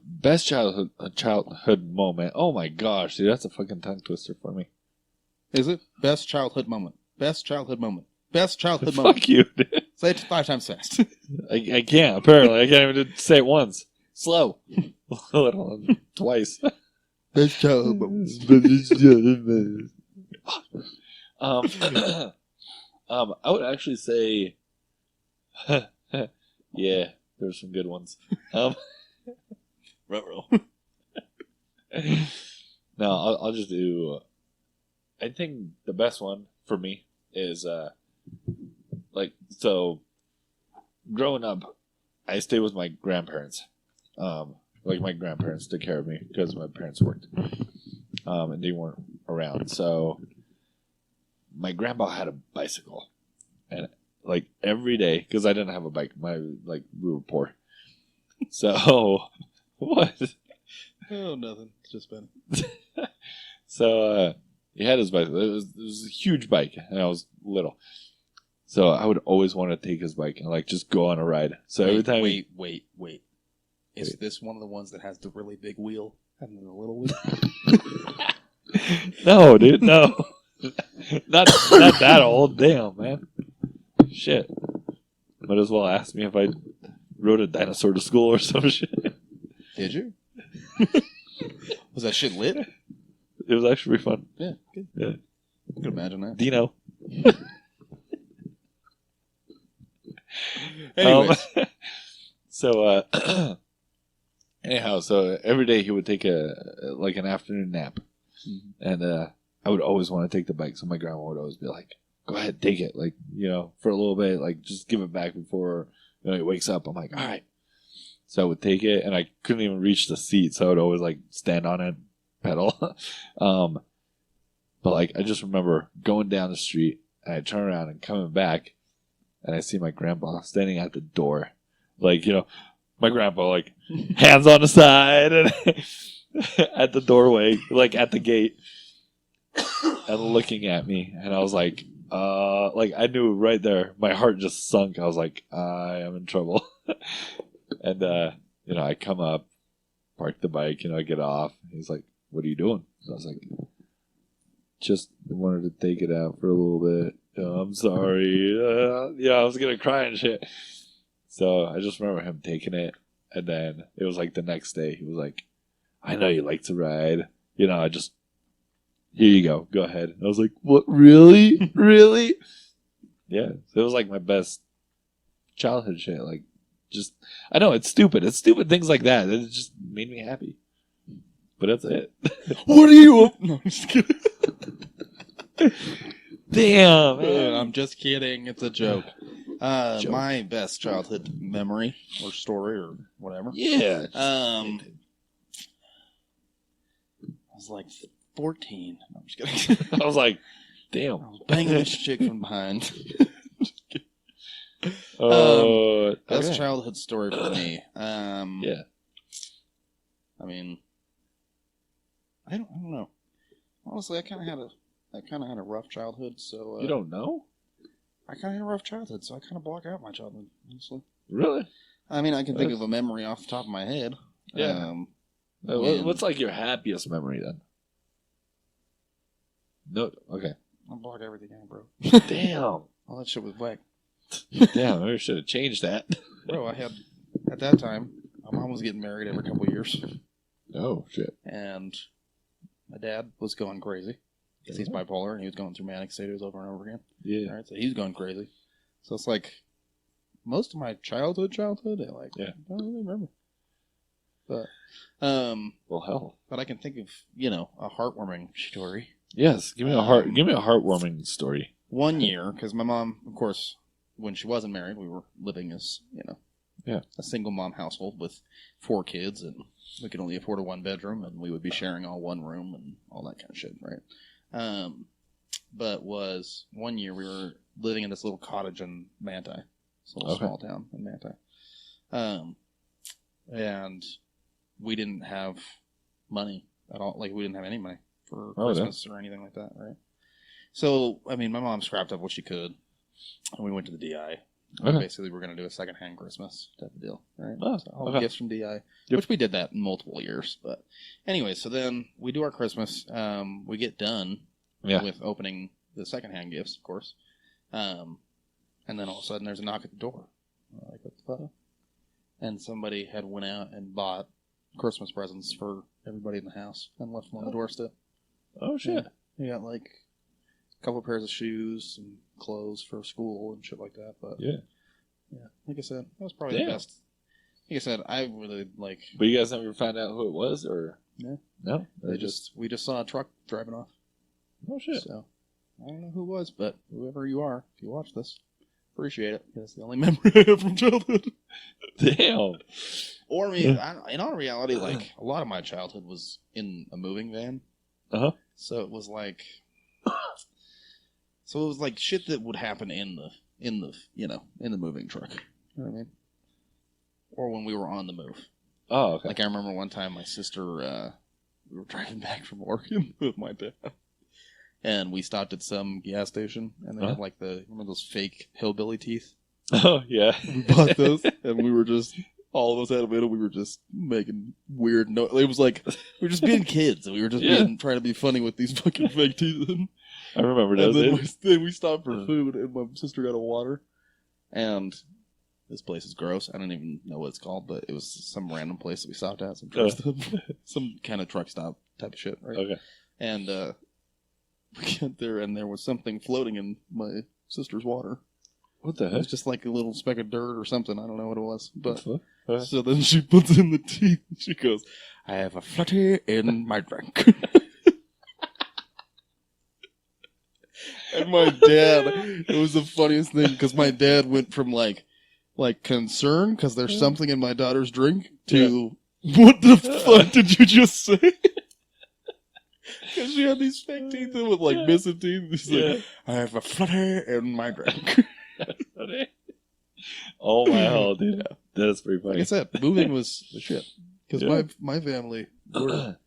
best childhood moment. Oh my gosh, dude, that's a fucking tongue twister for me. Is it? Best childhood moment. Best childhood moment. Best childhood moment. Fuck you, dude. Say it 5 times fast. I can't, apparently. I can't even say it once. Slow. Let alone twice. Best childhood moment. I would actually say, yeah, there's some good ones. Ruh-roh. No, I'll just do. I think the best one for me is so. Growing up, I stayed with my grandparents. My grandparents took care of me because my parents worked, and they weren't around. So my grandpa had a bicycle, and every day, because I didn't have a bike, we were poor. So what? Oh, nothing. It's just been. So he had his bike. It was a huge bike, and I was little. So I would always want to take his bike and just go on a ride. So every time. Wait. Is this one of the ones that has the really big wheel and the little wheel? No, dude, no. not that old. Damn, man. Shit. Might as well ask me if I rode a dinosaur to school or some shit. Did you? Was that shit lit? It was actually fun. Yeah, good. Yeah. I can imagine that. Dino. Anyways. So anyhow, so every day he would take an afternoon nap, and I would always want to take the bike. So my grandma would always be like, "Go ahead, take it, for a little bit, just give it back before he wakes up." I'm like, "All right." So I would take it, and I couldn't even reach the seat, so I would always stand on it, pedal. But I just remember going down the street, and I turn around and coming back, and I see my grandpa standing at the door, my grandpa hands on the side and at the doorway, at the gate, and looking at me, and I was I knew right there, my heart just sunk. I was like, I am in trouble. And I come up, park the bike, I get off. He's like, "What are you doing?" So I was like, "Just wanted to take it out for a little bit. I'm sorry." I was gonna cry and shit. So I just remember him taking it, and then it was the next day. He was like, "I know you like to ride. I just here you go ahead." And I was like, "What? Really? Really?" Yeah. So it was my best childhood shit. I know it's stupid. It's stupid things like that. It just made me happy. But that's it. What are you? No, I'm just kidding. Damn, man. I'm just kidding. It's a joke. My best childhood memory or story or whatever. Yeah. I was 14. No, I'm just kidding. I was like, damn. I was banging this chick from behind. Best childhood story for me. Yeah. I mean, I don't know. Honestly, I kind of had a rough childhood. So you don't know? I kind of had a rough childhood, so I kind of block out my childhood. Honestly. Really? I mean, I can think of a memory off the top of my head. Yeah. What's your happiest memory then? No. Okay. I block everything out, bro. Damn. All that shit was whack. Damn, I should have changed that. Bro, I had, at that time, my mom was getting married every couple of years. Oh, shit. And my dad was going crazy. Because he's bipolar, and he was going through manic stages over and over again. Yeah. All right, so he's going crazy. So it's most of my childhood, I yeah. don't really remember. But, well, hell. But I can think of, a heartwarming story. Yes, give me a heartwarming story. One year, because my mom, of course, when she wasn't married, we were living as, a single mom household with 4 kids, and we could only afford a 1-bedroom, and we would be sharing all one room and all that kind of shit, right? But was one year we were living in this little cottage in Manti, this little small town in Manti, and we didn't have money at all. We didn't have any money for Christmas or anything like that, right? So, I mean, my mom scrapped up what she could, and we went to the DI. Okay. Basically, we're going to do a secondhand Christmas type of deal, right? Oh, So all okay. the gifts from DI, which we did that in multiple years. But anyway, so then we do our Christmas. We get done with opening the secondhand gifts, of course. And then all of a sudden, there's a knock at the door. Like, what the fuck? And somebody had went out and bought Christmas presents for everybody in the house and left them on the doorstep. Oh, shit. We got like a couple of pairs of shoes and clothes for school and shit like that. But yeah, like I said, that was probably the best. Like I said, I really like. But you guys never found out who it was, or no? We just saw a truck driving off. Oh shit! So I don't know who it was, but whoever you are, if you watch this, appreciate it. That's the only memory I have from childhood. Damn. Or I mean, in all reality, like a lot of my childhood was in a moving van. So it was like. So it was like shit that would happen in the moving truck. You know what I mean? Or when we were on the move. Oh, okay. Like I remember one time my sister, we were driving back from Oregon with my dad, and we stopped at some gas station, and they had like remember those fake hillbilly teeth? Oh yeah. We bought those, and we were just all of us had them in, and we were just making weird noise. It was like we were just being kids, and we were just trying to be funny with these fucking fake teeth. I remember those. And then we stopped for food, and my sister got a water. And this place is gross. I don't even know what it's called, but it was some random place that we stopped at, some kind of truck stop type of shit, right? Okay. And we got there, and there was something floating in my sister's water. What the heck? It was just like a little speck of dirt or something. I don't know what it was. But okay. So then she puts in the teeth, and she goes, "I have a flutter in my drink." And my dad, it was the funniest thing because my dad went from like concern because there's something in my daughter's drink to what the fuck did you just say? Because she had these fake teeth in with like missing teeth. She's like, I have a flutter in my drink. Oh wow, dude, that's pretty funny. Like I said, moving was the shit because my family we're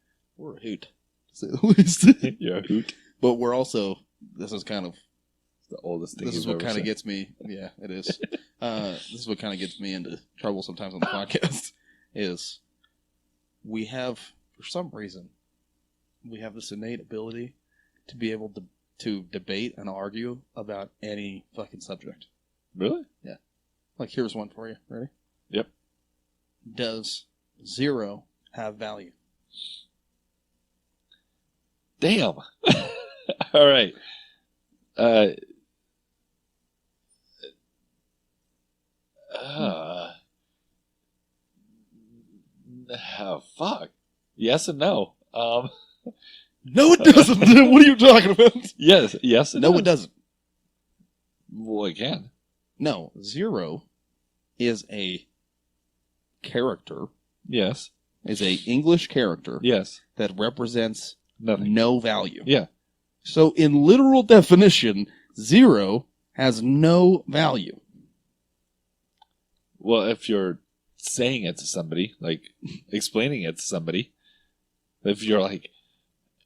a hoot to say the least. You're a hoot, but we're also. This is kind of the oldest thing. This is what kind of gets me. Yeah, it is. This is what kind of gets me into trouble sometimes on the podcast. Is we have, for some reason, we have this innate ability to be able to debate and argue about any fucking subject. Really? Yeah. Like here's one for you. Ready? Yep. Does 0 have value? Damn. All right. Fuck. Yes and no. No, it doesn't. What are you talking about? Yes. No, it doesn't. Well, it can. No, 0 is a character. Yes. Is a English character. Yes. That represents nothing. No value. Yeah. So in literal definition, 0 has no value. Well, if you're saying it to somebody, like explaining it to somebody, if you're like,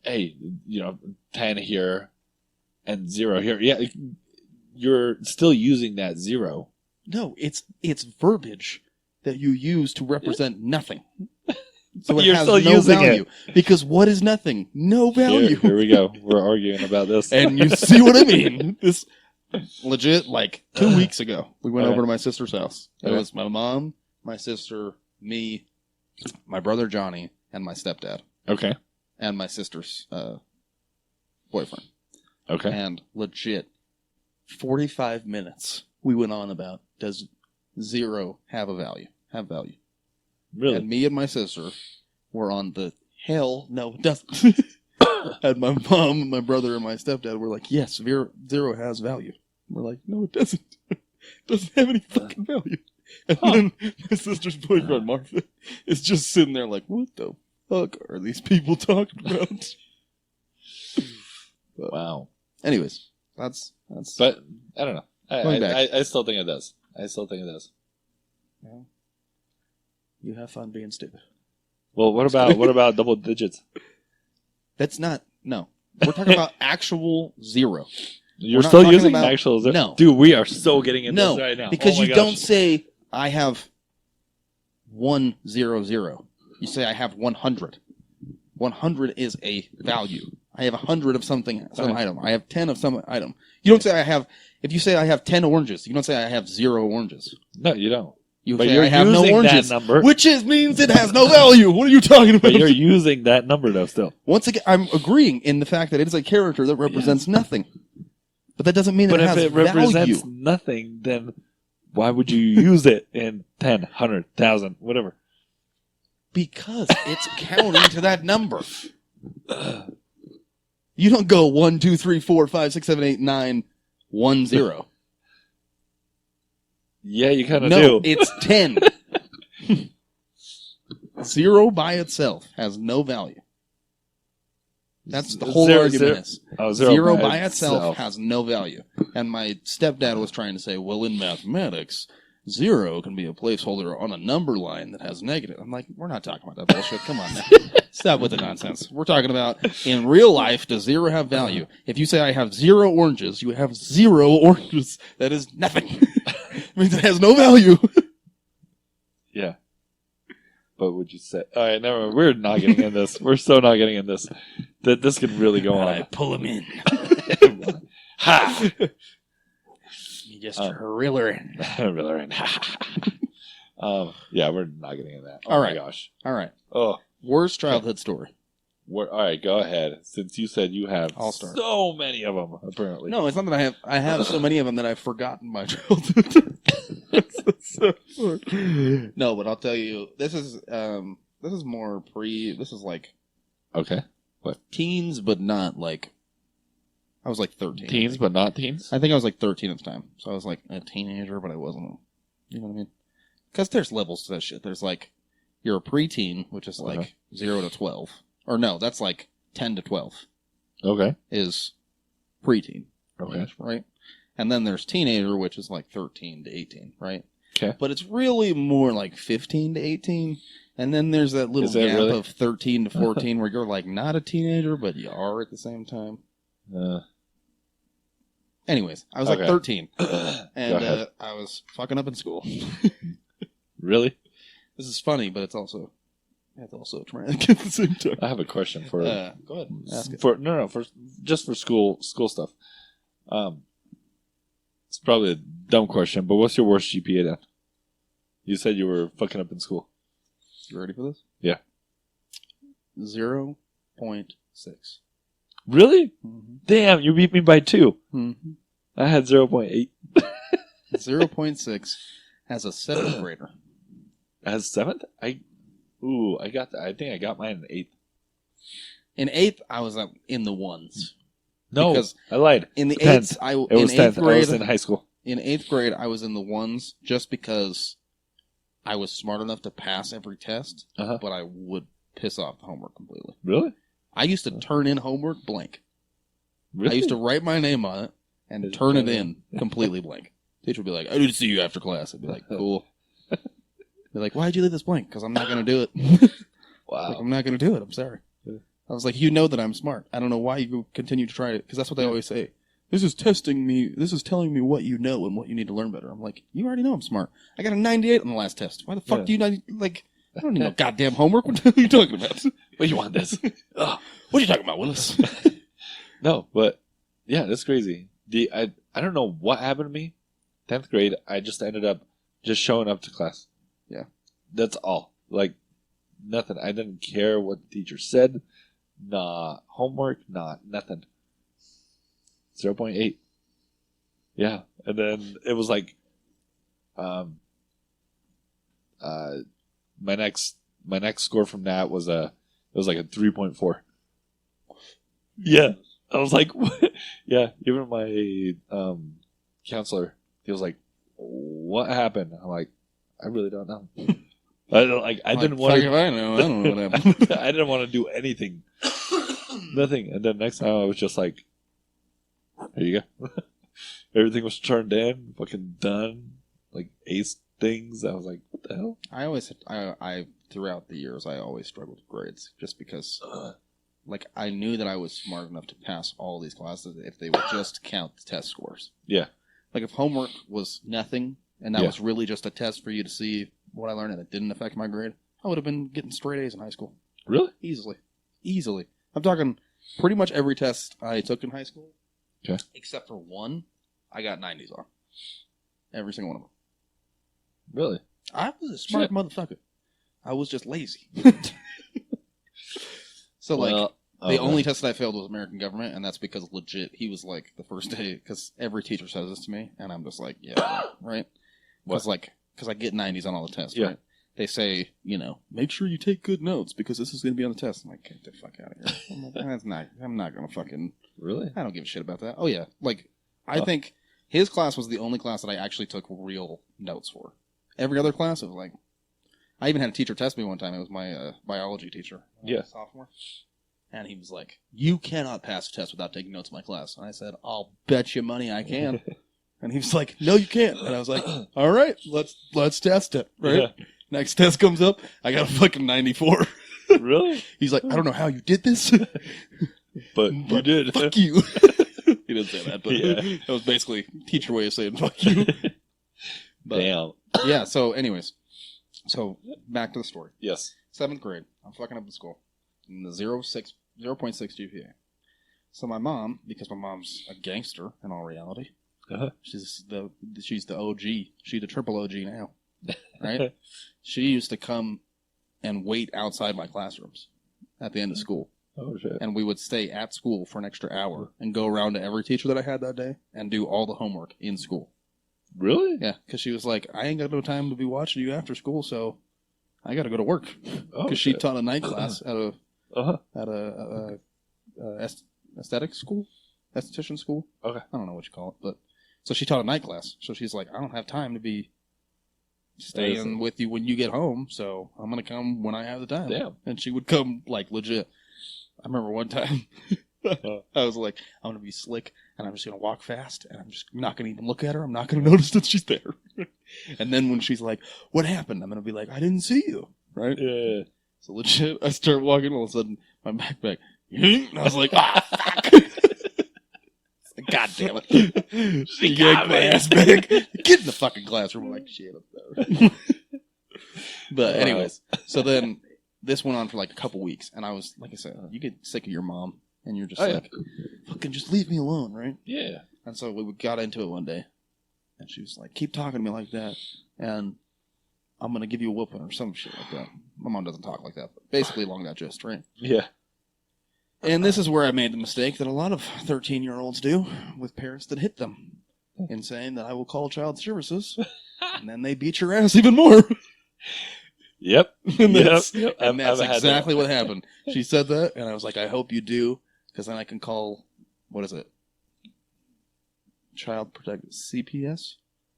hey, 10 here and 0 here, yeah, you're still using that 0. No, it's verbiage that you use to represent nothing. So it You're has still no using value. it. Because what is nothing? No value. Here we go. We're arguing about this. And you see what I mean? This legit, like 2 weeks ago, we went over to my sister's house. It was my mom, my sister, me, my brother Johnny, and my stepdad. Okay. And my sister's boyfriend. Okay. And legit, 45 minutes we went on about, does 0 have a value? Have value. Really? And me and my sister were on the hell no, it doesn't. And my mom, and my brother, and my stepdad were like, yes, 0 has value. We're like, no, it doesn't. It doesn't have any fucking value. And then my sister's boyfriend, Martha, is just sitting there like, what the fuck are these people talking about? Wow. Anyways, that's. But I don't know. I still think it does. Well, you have fun being stupid. Well, what about double digits? That's not. No. We're talking about actual zero. You're We're not still talking using about- actual zero? No. Dude, we are so getting into No, this right now. because Oh my you gosh. don't say, I have 100. You say, I have 100. 100 is a value. I have 100 of something, some Okay. item. I have 10 of some item. You don't say I have, if you say I have 10 oranges, you don't say I have 0 oranges. No, you don't. You But say you're I have no using that oranges, number. which means it has no value. What are you talking about? But you're using that number, though, still. Once again, I'm agreeing in the fact that it is a character that represents nothing. But that doesn't mean But it if has it represents value. nothing, then why would you use it in 10, 100, 1,000, whatever? Because it's counting to that number. You don't go 1, 2, 3, 4, 5, 6, 7, 8, 9, 1, 0. Yeah, you kind of No, do. it's 10. 0 by itself has no value. That's the whole argument. Is. Oh, 0 by itself has no value. And my stepdad was trying to say, well, in mathematics, 0 can be a placeholder on a number line that has negative. I'm like, we're not talking about that bullshit. Come on now. Stop with the nonsense. We're talking about, in real life, does 0 have value? If you say I have 0 oranges, you have 0 oranges. That is nothing. It means it has no value. Yeah. But would you say... All right, never mind. We're not getting in this. We're so not getting in this. That this could really go on. I pull him in. Ha! You just reel her in. Really? Yeah, we're not getting in that. Oh All my right. gosh. All right. Oh. Worst childhood story. All right, go ahead. Since you said you have I'll start. so many of them, apparently. No, it's not that I have so many of them that I've forgotten my childhood. No, but I'll tell you, this is more this is like Okay. teens, but not like, I was like 13. Teens, but not teens? I think I was like 13 at the time. So I was like a teenager, but I wasn't. You know what I mean? Because there's levels to that shit. There's like, you're a preteen, which is like 0 to 12. Or no, that's like 10 to 12 Okay. is preteen. Okay. Right? And then there's teenager, which is like 13 to 18, right? Okay. But it's really more like 15 to 18. And then there's that little gap really? of 13 to 14 where you're like not a teenager, but you are at the same time. Anyways, I was like Okay. 13. Go And ahead. I was fucking up in school. Really? This is funny, but it's also traumatic at the same time. I have a question for... Go ahead. Ask it. For school stuff. It's probably a dumb question, but what's your worst GPA then? You said you were fucking up in school. You ready for this? Yeah. 0.6. Really? Mm-hmm. Damn, you beat me by 2. Mm-hmm. I had 0.8. 0.6 has a 7th grader. As 7th? I think I got mine in 8th. In 8th, I was in the ones. No, Because I lied. in the Depends. 8th, It was in 8th 10th. I grade, was in high school. in 8th grade, I was in the ones just because I was smart enough to pass every test, Uh-huh. but I would piss off the homework completely. Really? I used to turn in homework blank. Really? I used to write my name on it and Just turn it turn it in completely blank. Teacher would be like, I need to see you after class. I'd be like, cool. They're like, why'd you leave this blank? Because I'm not going to do it. Wow. Like, I'm not going to do it. I'm sorry. Yeah. I was like, you know that I'm smart. I don't know why you continue to try it. Because that's what they always say. This is testing me. This is telling me what you know and what you need to learn better. I'm like, you already know I'm smart. I got a 98 on the last test. Why the fuck Yeah. do you not, like, I don't need no goddamn homework. What the hell are you talking about? What you want this? Ugh. What are you talking about, Willis? No, but yeah, that's crazy. I don't know what happened to me. 10th grade, I just ended up just showing up to class. Yeah. That's all. Like, nothing. I didn't care what the teacher said. Nah, homework, nah, nothing. 0.8. Yeah. And then it was like, my next score from that was it was like a 3.4. Yeah. I was like, what? Yeah, even my counselor, he was like, what happened? I'm like, I really don't know. I didn't want to. I don't know what happened. I didn't want to do anything. Nothing. And then next time I was just like, there you go. Everything was turned in, fucking done. Like ace things. I was like, what the hell? I throughout the years, I always struggled with grades just because like, I knew that I was smart enough to pass all these classes if they would just count the test scores. Yeah. Like, if homework was nothing, and that was really just a test for you to see what I learned and it didn't affect my grade, I would have been getting straight A's in high school. Really? Easily. I'm talking pretty much every test I took in high school, except for one, I got 90s on. Every single one of them. Really? I was a smart motherfucker. I was just lazy. So, the only test that I failed was American government, and that's because legit, he was like, the first day, because every teacher says this to me, and I'm just like, yeah, right? Because I get 90s on all the tests, right? They say, make sure you take good notes, because this is going to be on the test. I'm like, get the fuck out of here. I'm not going to fucking... Really? I don't give a shit about that. Oh, yeah. I think his class was the only class that I actually took real notes for. Every other class, it was like... I even had a teacher test me one time. It was my biology teacher. Sophomore. And he was like, you cannot pass a test without taking notes in my class. And I said, I'll bet you money I can. And he was like, no, you can't. And I was like, all right, let's test it. Right? Yeah. Next test comes up. I got a fucking 94. Really? He's like, I don't know how you did this. but you did. Fuck you. He didn't say that, but that was basically teacher way of saying fuck you. But, damn. Yeah, so anyways. So, back to the story. Yes. 7th grade. I'm fucking up the school. In the 0.6 GPA. So my mom, because my mom's a gangster in all reality, she's the OG. She's the triple OG now. Right? She used to come and wait outside my classrooms at the end of school. Oh, shit. And we would stay at school for an extra hour and go around to every teacher that I had that day and do all the homework in school. Really? Yeah, because she was like, I ain't got no time to be watching you after school, so I got to go to work. Because she taught a night class at a aesthetic school, esthetician school. Okay, I don't know what you call it, but so she taught a night class. So she's like, I don't have time to be staying with you when you get home, so I'm gonna come when I have the time. Damn. And she would come like legit. I remember one time. I was like, I'm going to be slick, and I'm just going to walk fast, and I'm just not going to even look at her. I'm not going to notice that she's there. And then when she's like, what happened? I'm going to be like, I didn't see you. Right? Yeah. So legit, I start walking, all of a sudden, my backpack, and I was like, fuck. God damn it. She got my ass back. Get in the fucking classroom. I'm like, shit, up there. But anyways, so then this went on for like a couple weeks, and I was, like I said, you get sick of your mom. And you're just fucking just leave me alone, right? Yeah. And so we got into it one day. And she was like, keep talking to me like that. And I'm going to give you a whooping or some shit like that. My mom doesn't talk like that. But basically along that gist, right? Yeah. And this is where I made the mistake that a lot of 13-year-olds do with parents that hit them. In saying that I will call child services. And then they beat your ass even more. Yep. And that's exactly what happened. She said that. And I was like, I hope you do. Because then I can call, what is it? Child Protective CPS?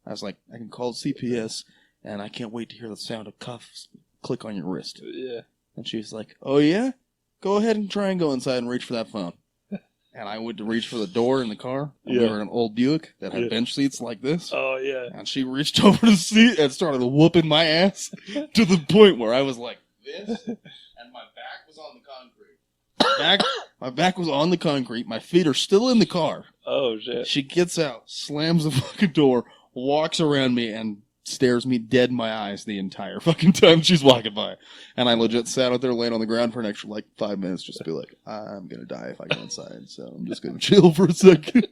I was like, I can call CPS, and I can't wait to hear the sound of cuffs click on your wrist. Yeah. And she was like, oh yeah? Go ahead and try and go inside and reach for that phone. And I went to reach for the door in the car. And we were in an old Buick that had bench seats like this. Oh, yeah. And she reached over the seat and started whooping my ass to the point where I was like this, and my back was on the concrete. My back was on the concrete. My feet are still in the car. Oh, shit. She gets out, slams the fucking door, walks around me, and stares me dead in my eyes the entire fucking time she's walking by. And I legit sat out there laying on the ground for an extra, 5 minutes just to be like, I'm going to die if I go inside, so I'm just going to chill for a second.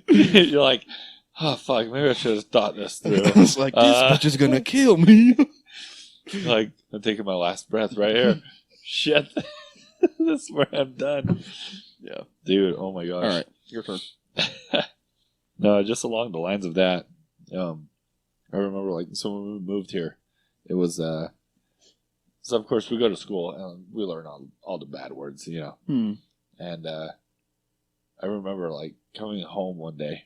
You're like, oh, fuck, maybe I should have thought this through. I was like, this bitch is going to kill me. Like, I'm taking my last breath right here. Shit. This is where I'm done. Yeah. Dude, oh my gosh. All right, your turn. No, just along the lines of that, I remember, so when we moved here, it was, so of course we go to school and we learn all the bad words, And I remember, coming home one day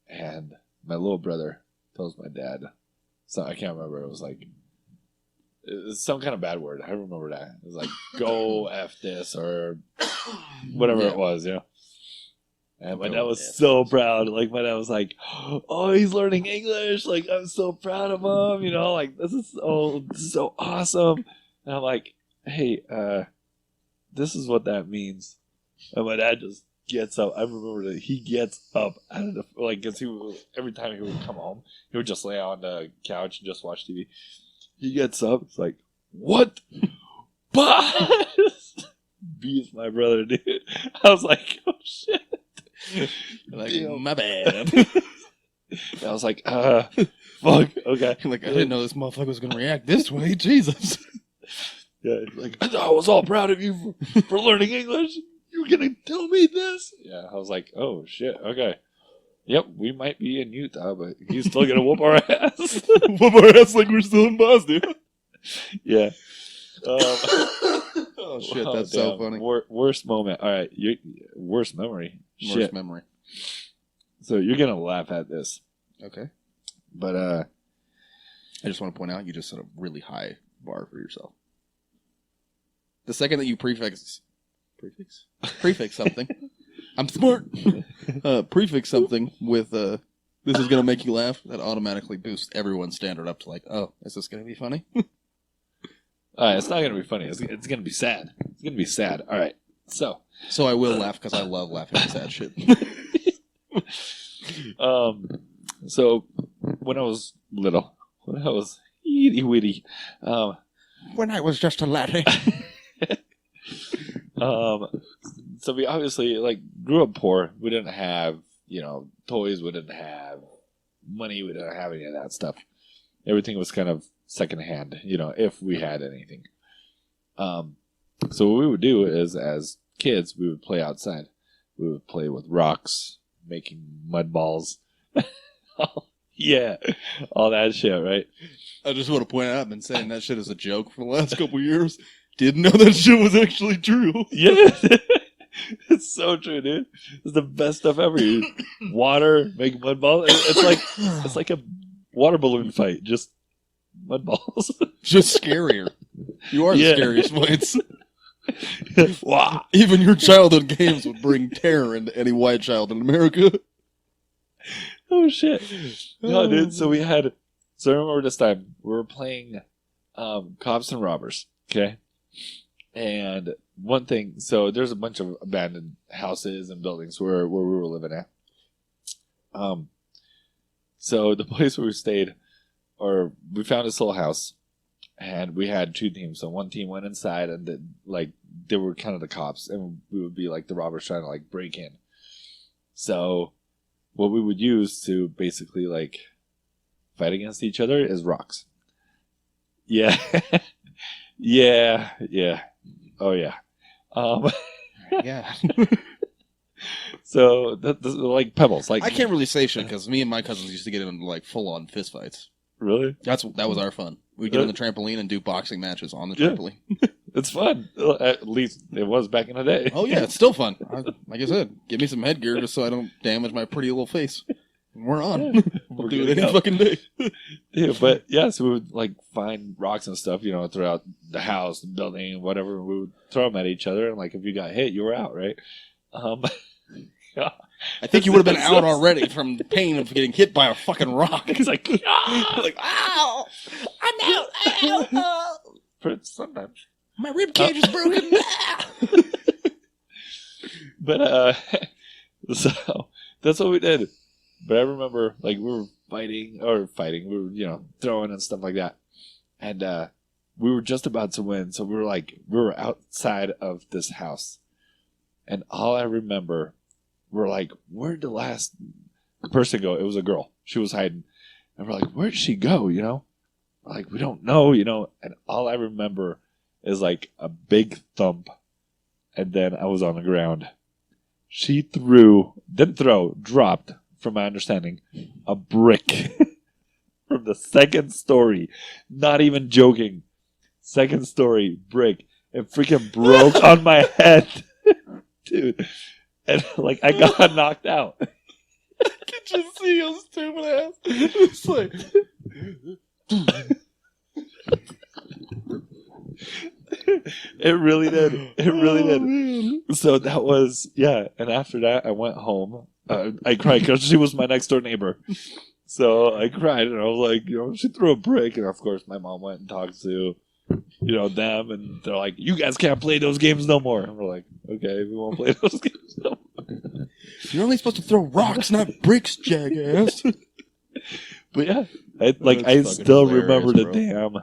and my little brother tells my dad, so I can't remember, it was some kind of bad word. I remember that. It was like, go F this or whatever it was, And my dad was so proud. My dad was like, oh, he's learning English. I'm so proud of him. This is so awesome. And I'm like, hey, this is what that means. And my dad just gets up. I remember that he gets up out of the, like, cause every time he would come home, he would just lay on the couch and just watch TV. He gets up. It's like, what? Beats my brother, dude. I was like, oh shit. Like, my bad. I was like, fuck, okay. Like, I didn't know this motherfucker was gonna react this way. Jesus. Yeah, like, I was all proud of you for learning English. You were gonna tell me this? Yeah, I was like, oh shit, okay. Yep, we might be in Utah, but he's still gonna whoop our ass. Whoop our ass like we're still in Bosnia. Yeah. Oh shit, that's so funny. Worst moment. All right, worst memory. Worst memory. So you're gonna laugh at this, okay? But I just want to point out you just set a really high bar for yourself. The second that you prefix something, I'm smart. Prefix something with this is gonna make you laugh. That automatically boosts everyone's standard up to like, oh, is this gonna be funny? It's not gonna be funny. It's gonna be sad. It's gonna be sad. All right. So I will laugh because I love laughing at sad shit. So when I was little, when I was itty witty, when I was just a laddie. So we obviously like grew up poor. We didn't have, toys. We didn't have money. We didn't have any of that stuff. Everything was kind of secondhand, if we had anything. So what we would do is, as kids, we would play outside. We would play with rocks, making mud balls. Yeah, all that shit, right? I just want to point out, I've been saying that shit as a joke for the last couple years. Didn't know that shit was actually true. Yeah, it's so true, dude. It's the best stuff ever. Water, make mud balls. It's like a water balloon fight, just mud balls. Just scarier. You are the Yeah. scariest fights. Wow. Even your childhood games would bring terror into any white child in America. Oh shit. No, dude. So I remember this time we were playing cops and robbers. Okay. And one thing, so there's a bunch of abandoned houses and buildings where we were living at. So the place where we stayed, or we found this little house, and we had two teams. So one team went inside, and they were kind of the cops, and we would be like the robbers trying to like break in. So what we would use to basically like fight against each other is rocks. Yeah. Yeah. Oh yeah. Yeah. So that's like pebbles. Like I can't really say shit because me and my cousins used to get into like full on fist fights. Really? That was our fun. We'd get on the trampoline and do boxing matches on the trampoline. It's fun. At least it was back in the day. Oh yeah, it's still fun. Like I said, give me some headgear just so I don't damage my pretty little face. And we're on. Yeah. We'll do it any fucking day. Yeah, but so we would like find rocks and stuff, throughout the house, the building, whatever. We would throw them at each other, and like if you got hit, you were out, right? Yeah. I think you would have been out already from the pain of getting hit by a fucking rock. It's like, like, ow! I'm out! Ow! Sometimes. My rib cage is broken. But so that's what we did. But I remember, like, we were fighting, we were, throwing and stuff like that. And we were just about to win, so we were outside of this house. And all I remember, we're like, where'd the last person go? It was a girl. She was hiding. And we're like, where'd she go, We're like, we don't know, And all I remember is like a big thump. And then I was on the ground. She dropped, from my understanding, a brick from the second story. Not even joking. Second story brick. It freaking broke on my head. Dude. And like I got knocked out. I can just see your stupid ass. It's like it really did. It really did. Man. So that was, and after that I went home. I cried because she was my next door neighbor. So I cried and I was like, she threw a brick. And of course my mom went and talked to them, and they're like, "You guys can't play those games no more." And we're like, "Okay, we won't play those games no more." You're only supposed to throw rocks, not bricks, jackass. But yeah, I still remember the damn.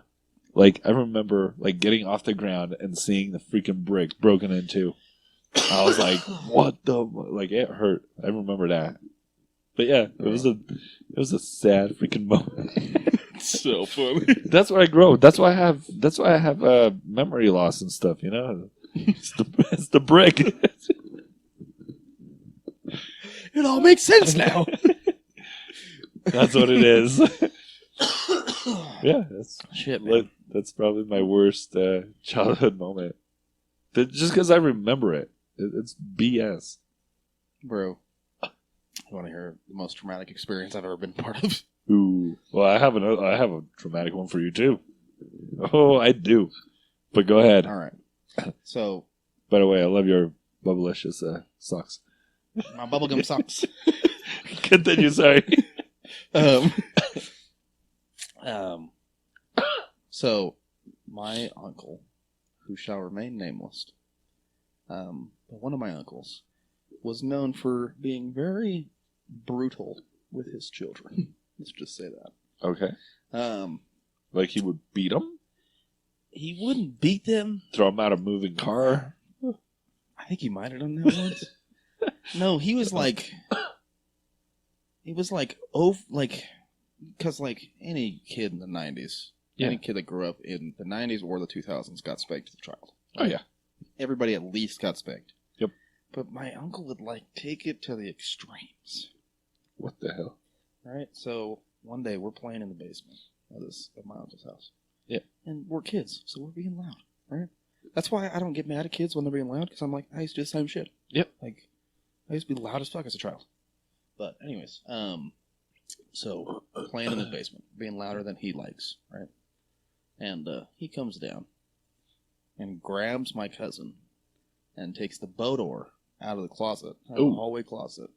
I remember getting off the ground and seeing the freaking brick broken into. I was like, "What the?" It hurt. I remember that. But yeah, it was a sad freaking moment. It's so funny. That's where I grow. That's why I have memory loss and stuff. It's the brick. It all makes sense now. That's what it is. Yeah, Shit, man. That's probably my worst childhood moment. Just because I remember it. It's BS. Bro, you want to hear the most traumatic experience I've ever been part of? Ooh. Well, I have a traumatic one for you, too. Oh, I do. But go ahead. All right. So, by the way, I love your Bubblicious socks. My bubblegum socks. Continue, sorry. So, my uncle, who shall remain nameless, but one of my uncles, was known for being very brutal with his children. Let's just say that. Okay. He would beat them? He wouldn't beat them. Throw them out of a moving car? I think he might have done that once. No, he was because any kid in the 90s, any kid that grew up in the 90s or the 2000s got spanked as a child. Oh, yeah. Everybody at least got spanked. Yep. But my uncle would take it to the extremes. What the hell? All right, so one day we're playing in the basement of my uncle's house. Yeah. And we're kids, so we're being loud, right? That's why I don't get mad at kids when they're being loud, because I'm like, I used to do the same shit. Yep. I used to be loud as fuck as a child. But anyways, so playing in the basement, being louder than he likes, right? And he comes down and grabs my cousin and takes the bow door out of the closet, out of the hallway closet.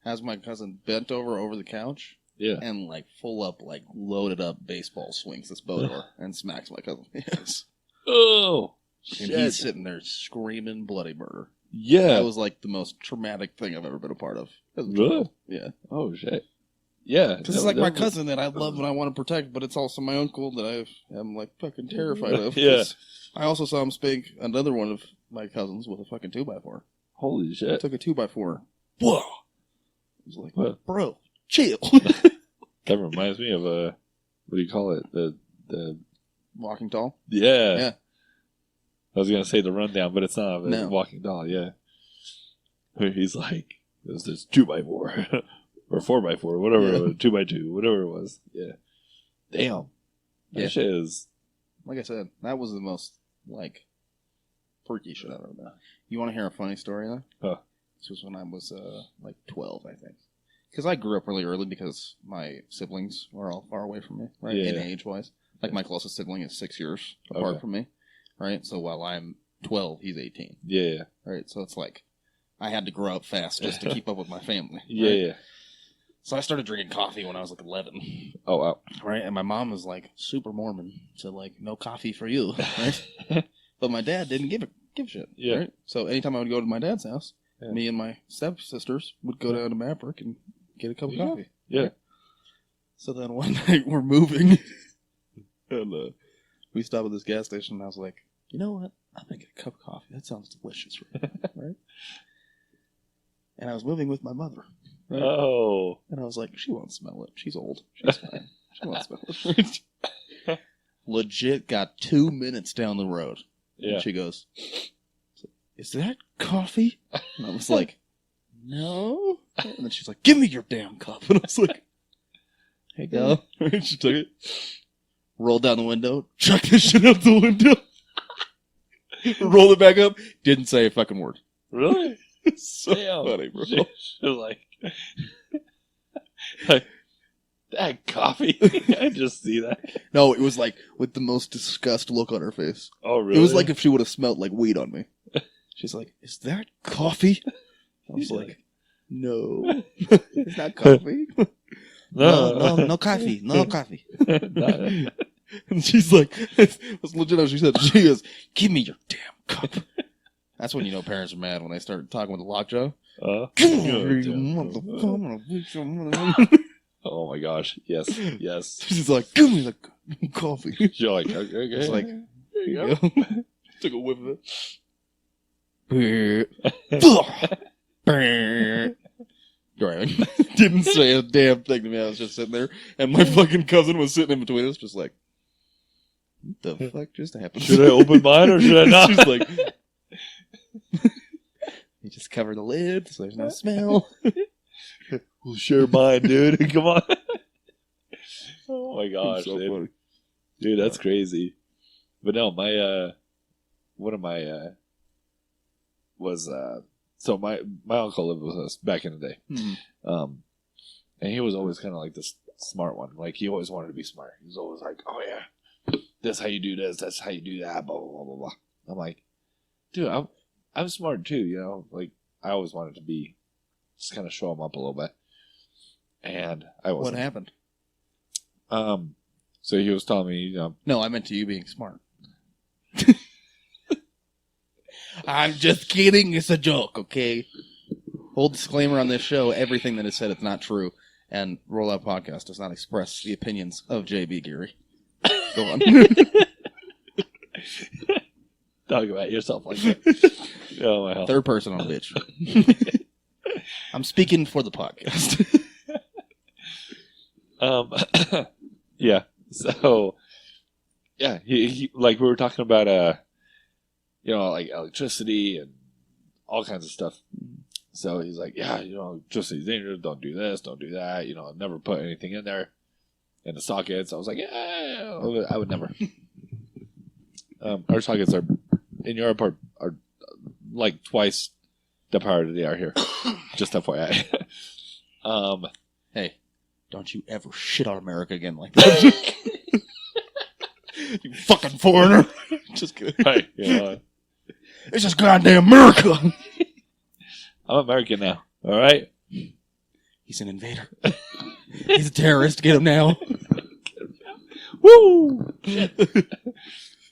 Has my cousin bent over the couch. Yeah. And full up, loaded up baseball swings this bow door and smacks my cousin. Yes. Oh. And he's sitting there screaming bloody murder. Yeah. That was the most traumatic thing I've ever been a part of. Really? Yeah. Oh, shit. Yeah. Because it's my cousin that I love and I want to protect, but it's also my uncle that I'm fucking terrified of. Yeah. I also saw him spank another one of my cousins with a fucking 2x4. Holy shit. He took a 2x4. Whoa! I was like, what? Bro, chill. That reminds me of what do you call it? The Walking Tall? Yeah. Yeah. I was going to say the rundown, but it's not. No. Walking Tall, yeah. Where he's like, there's this 2x4 or 4x4, whatever it was, 2x2, whatever it was. Yeah. Damn. That shit is. Like I said, that was the most, freaky shit I've ever done. You want to hear a funny story, though? Huh. This was when I was, 12, I think. Because I grew up really early because my siblings were all far away from me, right? Yeah. In age-wise. My closest sibling is 6 years apart from me, right? So while I'm 12, he's 18. Yeah. Right? So it's I had to grow up fast just to keep up with my family. Yeah, right? yeah. So I started drinking coffee when I was 11. Oh, wow. Right? And my mom was super Mormon. So no coffee for you, right? But my dad didn't give a shit. Yeah. Right? So anytime I would go to my dad's house, me and my stepsisters would go down to Maverick and get a cup of coffee. Yeah. Right? So then one night we're moving, and we stopped at this gas station, and I was like, you know what? I'm going to get a cup of coffee. That sounds delicious, right? And I was moving with my mother. Right? Oh. And I was like, she won't smell it. She's old. She's fine. She won't smell it. Legit got 2 minutes down the road. Yeah. And she goes, is that coffee? And I was like, no. And then she's like, give me your damn cup. And I was like, here you go. And she took it, rolled down the window, chucked this shit out the window, rolled it back up, didn't say a fucking word. Really? It's so funny, bro. That coffee. I just see that. No, it was with the most disgust look on her face. Oh, really? It was like if she would have smelled weed on me. She's like, is that coffee? I was like, no. It's not coffee. No coffee. No coffee. And she's like, that's legit how she said. She goes, give me your damn cup. That's when you know parents are mad, when they start talking with the lockjaw. Come here, you motherfucker. I'm gonna beat your mother. Oh my gosh. Yes. Yes. She's like, give me the coffee. You're like, okay. It's like, there you go. took a whiff of it. Right. Didn't say a damn thing to me. I was just sitting there, and my fucking cousin was sitting in between us, just like, what the fuck just happened? Should I open mine or should I not? She's like, you just cover the lid so there's no smell. We'll share mine, dude. Come on. Oh my gosh, So funny. dude, that's crazy. But no, my one of my was so my uncle lived with us back in the day, and he was always kind of like this smart one. Like he always wanted to be smart. He was always like, "Oh yeah, that's how you do this. That's how you do that." Blah blah blah blah blah. I'm like, dude, I'm smart too. You know, like I always wanted to be, just kind of show him up a little bit. And I wasn't. What happened? So he was telling me, you know. No, I meant to you being smart. I'm just kidding. It's a joke, okay? Full disclaimer on this show, everything that is said is not true. And Rollout Podcast does not express the opinions of JB Geary. Go on. Talk about yourself like that. Oh, my hell. Third person on bitch. I'm speaking for the podcast. Yeah. So, yeah, he like we were talking about, you know, like electricity and all kinds of stuff. So he's like, yeah, you know, electricity's dangerous. Don't do this. Don't do that. You know, never put anything in there in the sockets. I was like, yeah, I would never. Our sockets are in Europe are like twice the power that they are here. Just FYI. Hey, don't you ever shit on America again like that. You fucking foreigner. Just kidding. Hey, you know, it's just goddamn America. I'm American now. All right. He's an invader. He's a terrorist. Get him now. Woo!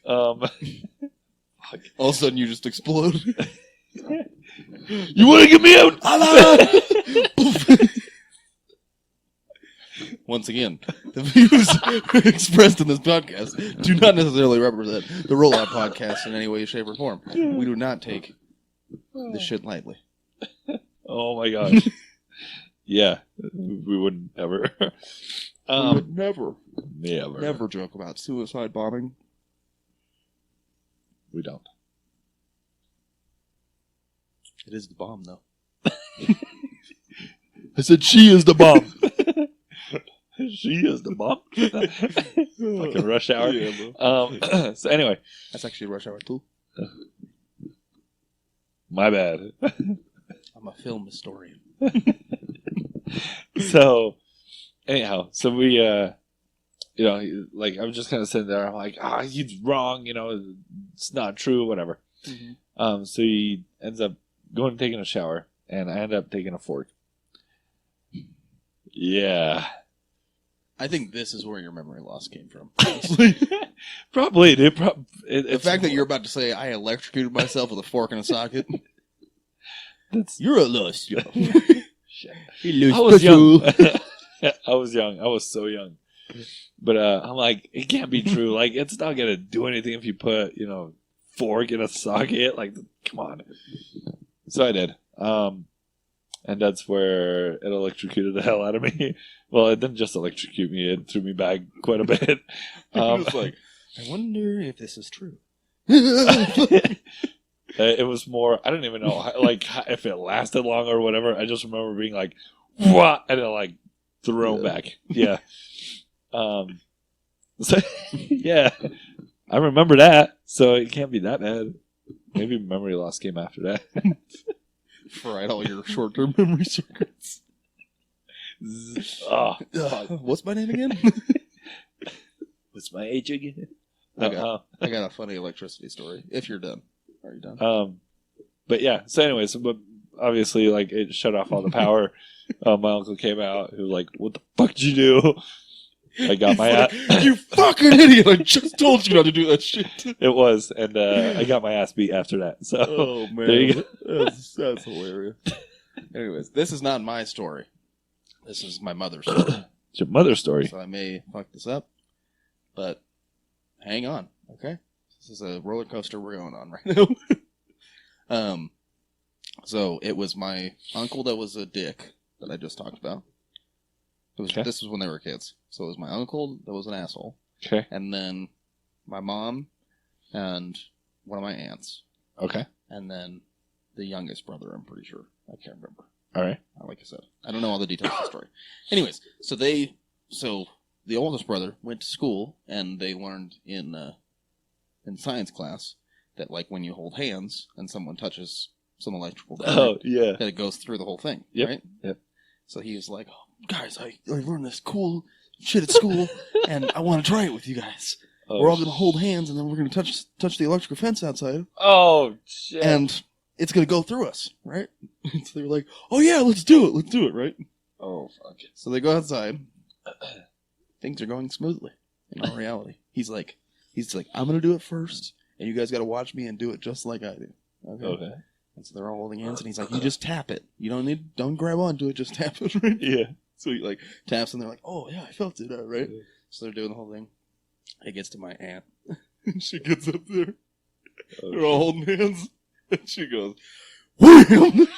All of a sudden, you just explode. You want to get me out? Once again, the views expressed in this podcast do not necessarily represent the Rollout Podcast in any way, shape, or form. We do not take this shit lightly. Oh my gosh. Yeah, we wouldn't ever. We would never joke about suicide bombing. We don't. It is the bomb, though. I said she is the bomb. She is the bomb. Fucking rush hour. Yeah, bro. So anyway, that's actually rush hour 2. My bad. I'm a film historian. So anyhow, so we, you know, like I'm just kind of sitting there. I'm like, he's wrong. You know, it's not true. Whatever. Mm-hmm. So he ends up going and taking a shower, and I end up taking a fork. Yeah. I think this is where your memory loss came from. Probably, dude. The fact that you're about to say I electrocuted myself with a fork in a socket. You're a lost yo. I was young. I was young. I was so young. But I'm like, it can't be true. Like, it's not gonna do anything if you put, you know, fork in a socket. Like, come on. So I did. And that's where it electrocuted the hell out of me. Well, it didn't just electrocute me; it threw me back quite a bit. I was like, I wonder if this is true. It was more. I don't even know, like, if it lasted long or whatever. I just remember being like, "What?" and then like thrown back. Yeah. So, yeah, I remember that. So it can't be that bad. Maybe memory loss came after that. Fried all your short-term memory circuits. What's my name again? What's my age again? I got a funny electricity story. If you're done. Are you done? But yeah. So anyway, but obviously, like, it shut off all the power. My uncle came out, who was like, "What the fuck did you do?" I got my ass. You fucking idiot! I just told you not to do that shit. It was, and I got my ass beat after that. So, oh man, there you go. That's hilarious. Anyways, this is not my story. This is my mother's story. It's your mother's story. So I may fuck this up, but hang on, okay? This is a roller coaster we're going on right now. So it was my uncle that was a dick that I just talked about. This was when they were kids. So it was my uncle that was an asshole. Okay. And then my mom and one of my aunts. Okay. And then the youngest brother, I'm pretty sure. I can't remember. All right. Like I said, I don't know all the details of the story. Anyways, so the oldest brother went to school, and they learned in science class that, like, when you hold hands and someone touches some electrical current, that it goes through the whole thing, right? Yep. So he was like, oh, guys, I learned this cool shit at school, and I want to try it with you guys. We're all going to hold hands, and then we're going to touch the electrical fence outside. Oh, shit. And it's going to go through us, right? So they were like, oh, yeah, let's do it, right? Oh, fuck it. So they go outside. Things are going smoothly, in all reality. He's like, I'm going to do it first, and you guys got to watch me and do it just like I do. Okay. And so they're all holding hands, and he's like, you just tap it. You don't grab onto it, just tap it, right? Yeah. So he, like, taps, and they're like, oh, yeah, I felt it, right? Yeah. So they're doing the whole thing. It gets to my aunt, and she gets up there. They're all holding hands, and she goes, William!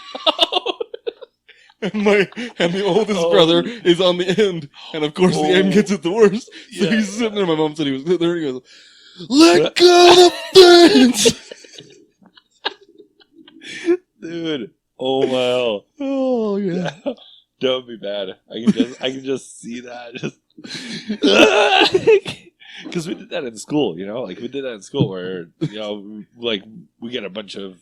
And the oldest brother is on the end, and of course the end gets it the worst. So he's sitting there. My mom said he was sitting there. And he goes, "Let go the fence, dude." Oh wow. Oh yeah. That would be bad. I can just see that. Because we did that in school, like we did that in school where, like we get a bunch of,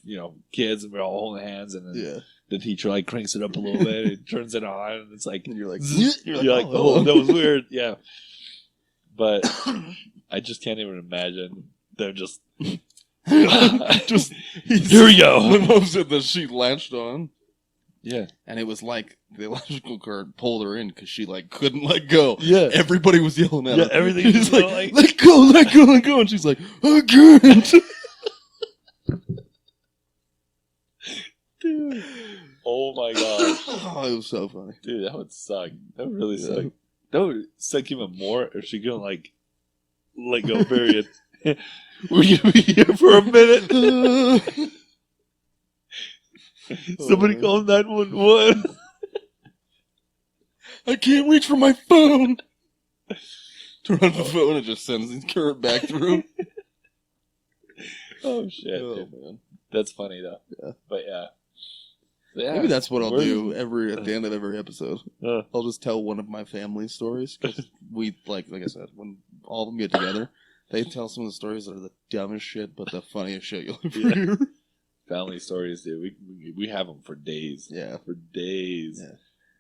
kids and we're all holding hands, and then the teacher like cranks it up a little bit and turns it on, and it's like, and you're like, oh, that was weird. Yeah. But I just can't even imagine. They're just, here we go. My mom said that she latched on. Yeah. And it was like the electrical cord pulled her in because she like couldn't let go. Yeah. Everybody was yelling at her. Yeah, everything was like, let go, let go, let go. And she's like, I can't. Dude. Oh my god. Oh, it was so funny. Dude, that would suck. That would really suck. That would suck even more if she couldn't like let go, period. We're gonna be here for a minute. Somebody call 911. I can't reach for my phone. Turn on the phone and just sends the current back through. Oh shit! Oh, dude. man. That's funny though. Yeah. But yeah. Maybe that's what I'll do at the end of every episode. I'll just tell one of my family stories. We like I said, when all of them get together, they tell some of the stories that are the dumbest shit, but the funniest shit you'll ever hear. Family stories, dude. We have them for days. Yeah, for days. Yeah.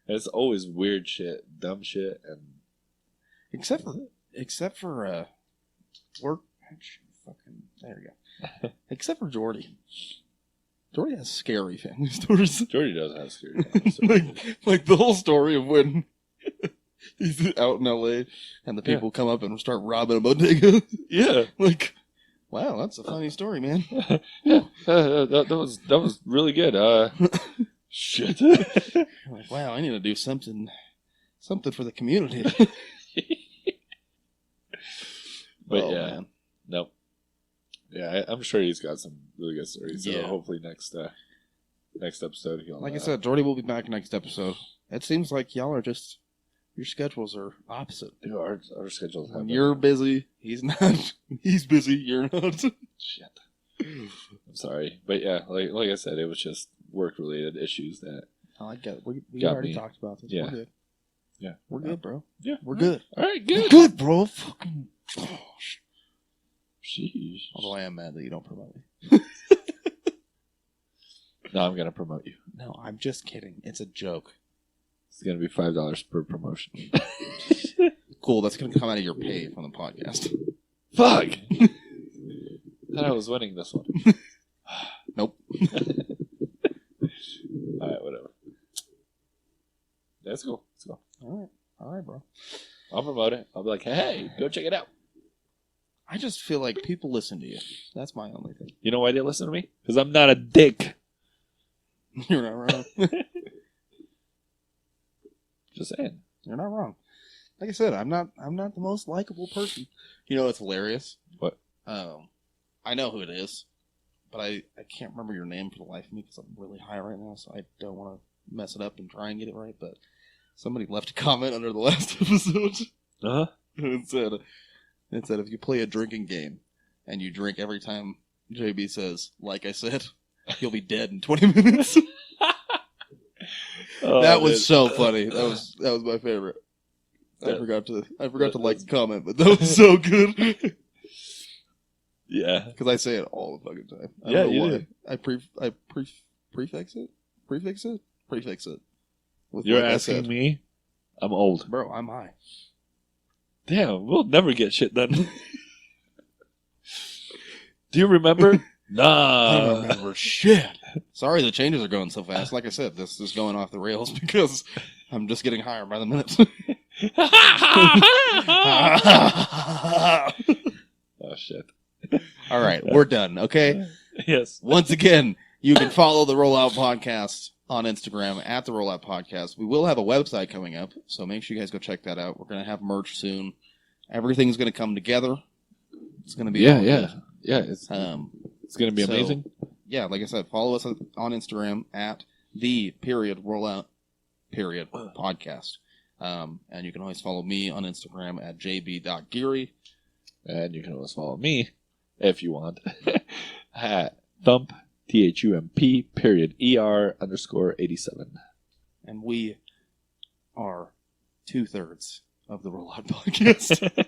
And it's always weird shit, dumb shit, and except for work. Fucking there you go. Except for Jordii. Jordii has scary family stories. Jordii does have scary family stories. like the whole story of when he's out in L.A. and the people come up and start robbing a bodega. Yeah, like. Wow, that's a funny story, man. That was really good. Shit. Like, wow, I need to do something for the community. But man. Nope. Yeah, I'm sure he's got some really good stories. So hopefully next episode he'll. Like I said, Jordii will be back next episode. It seems like y'all are just. Your schedules are opposite. Dude, our schedules have. You're busy. He's not. He's busy. You're not. Shit. I'm sorry, but yeah, like I said, it was just work-related issues that. I get it. We already talked about this. Yeah. We're good. Yeah, we're good, bro. Yeah, we're good. All right, good. We're good, bro. Fucking. Gosh. Sheesh. Although I am mad that you don't promote me. No, I'm gonna promote you. No, I'm just kidding. It's a joke. It's going to be $5 per promotion. Cool, that's going to come out of your pay from the podcast. Fuck! Thought I was winning this one. Nope. Alright, whatever. Let's go. Alright, bro. I'll promote it. I'll be like, hey, go check it out. I just feel like people listen to you. That's my only thing. You know why they listen to me? Because I'm not a dick. You're not wrong. Just saying. You're not wrong. Like I said, I'm not the most likable person. You know, it's hilarious. What? I know who it is, but I can't remember your name for the life of me because I'm really high right now, so I don't want to mess it up and try and get it right. But somebody left a comment under the last episode. Uh-huh. It said if you play a drinking game and you drink every time JB says, like I said, you'll be dead in 20 minutes. That was so funny. That was my favorite. I forgot to like the comment, but that was so good. Yeah, because I say it all the fucking time. I yeah, don't know you why. do. Prefix it. With You're like asking me? I'm old, bro. I'm high. Damn, we'll never get shit done. Do you remember? Nah, I don't remember shit. Sorry, the changes are going so fast. Like I said, this is going off the rails because I'm just getting higher by the minute. Oh shit. All right, we're done, okay? Yes. Once again, you can follow the Rollout Podcast on Instagram at the Rollout Podcast. We will have a website coming up, so make sure you guys go check that out. We're going to have merch soon. Everything's going to come together. It's going to be Yeah. It's going to be so, amazing. Yeah, like I said, follow us on Instagram at @the_rollout podcast. And you can always follow me on Instagram at jb.geary. And you can always follow me, if you want, at Thump, THUMP, _ER_87. And we are 2/3 of the Rollout Podcast.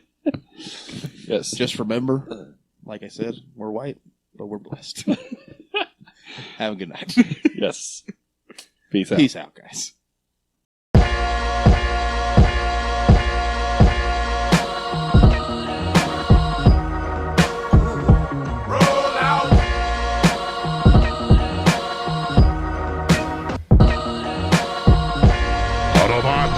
Yes. Just remember, like I said, we're white, but we're blessed. Have a good night. Yes. Peace out. Peace out, guys. Autobot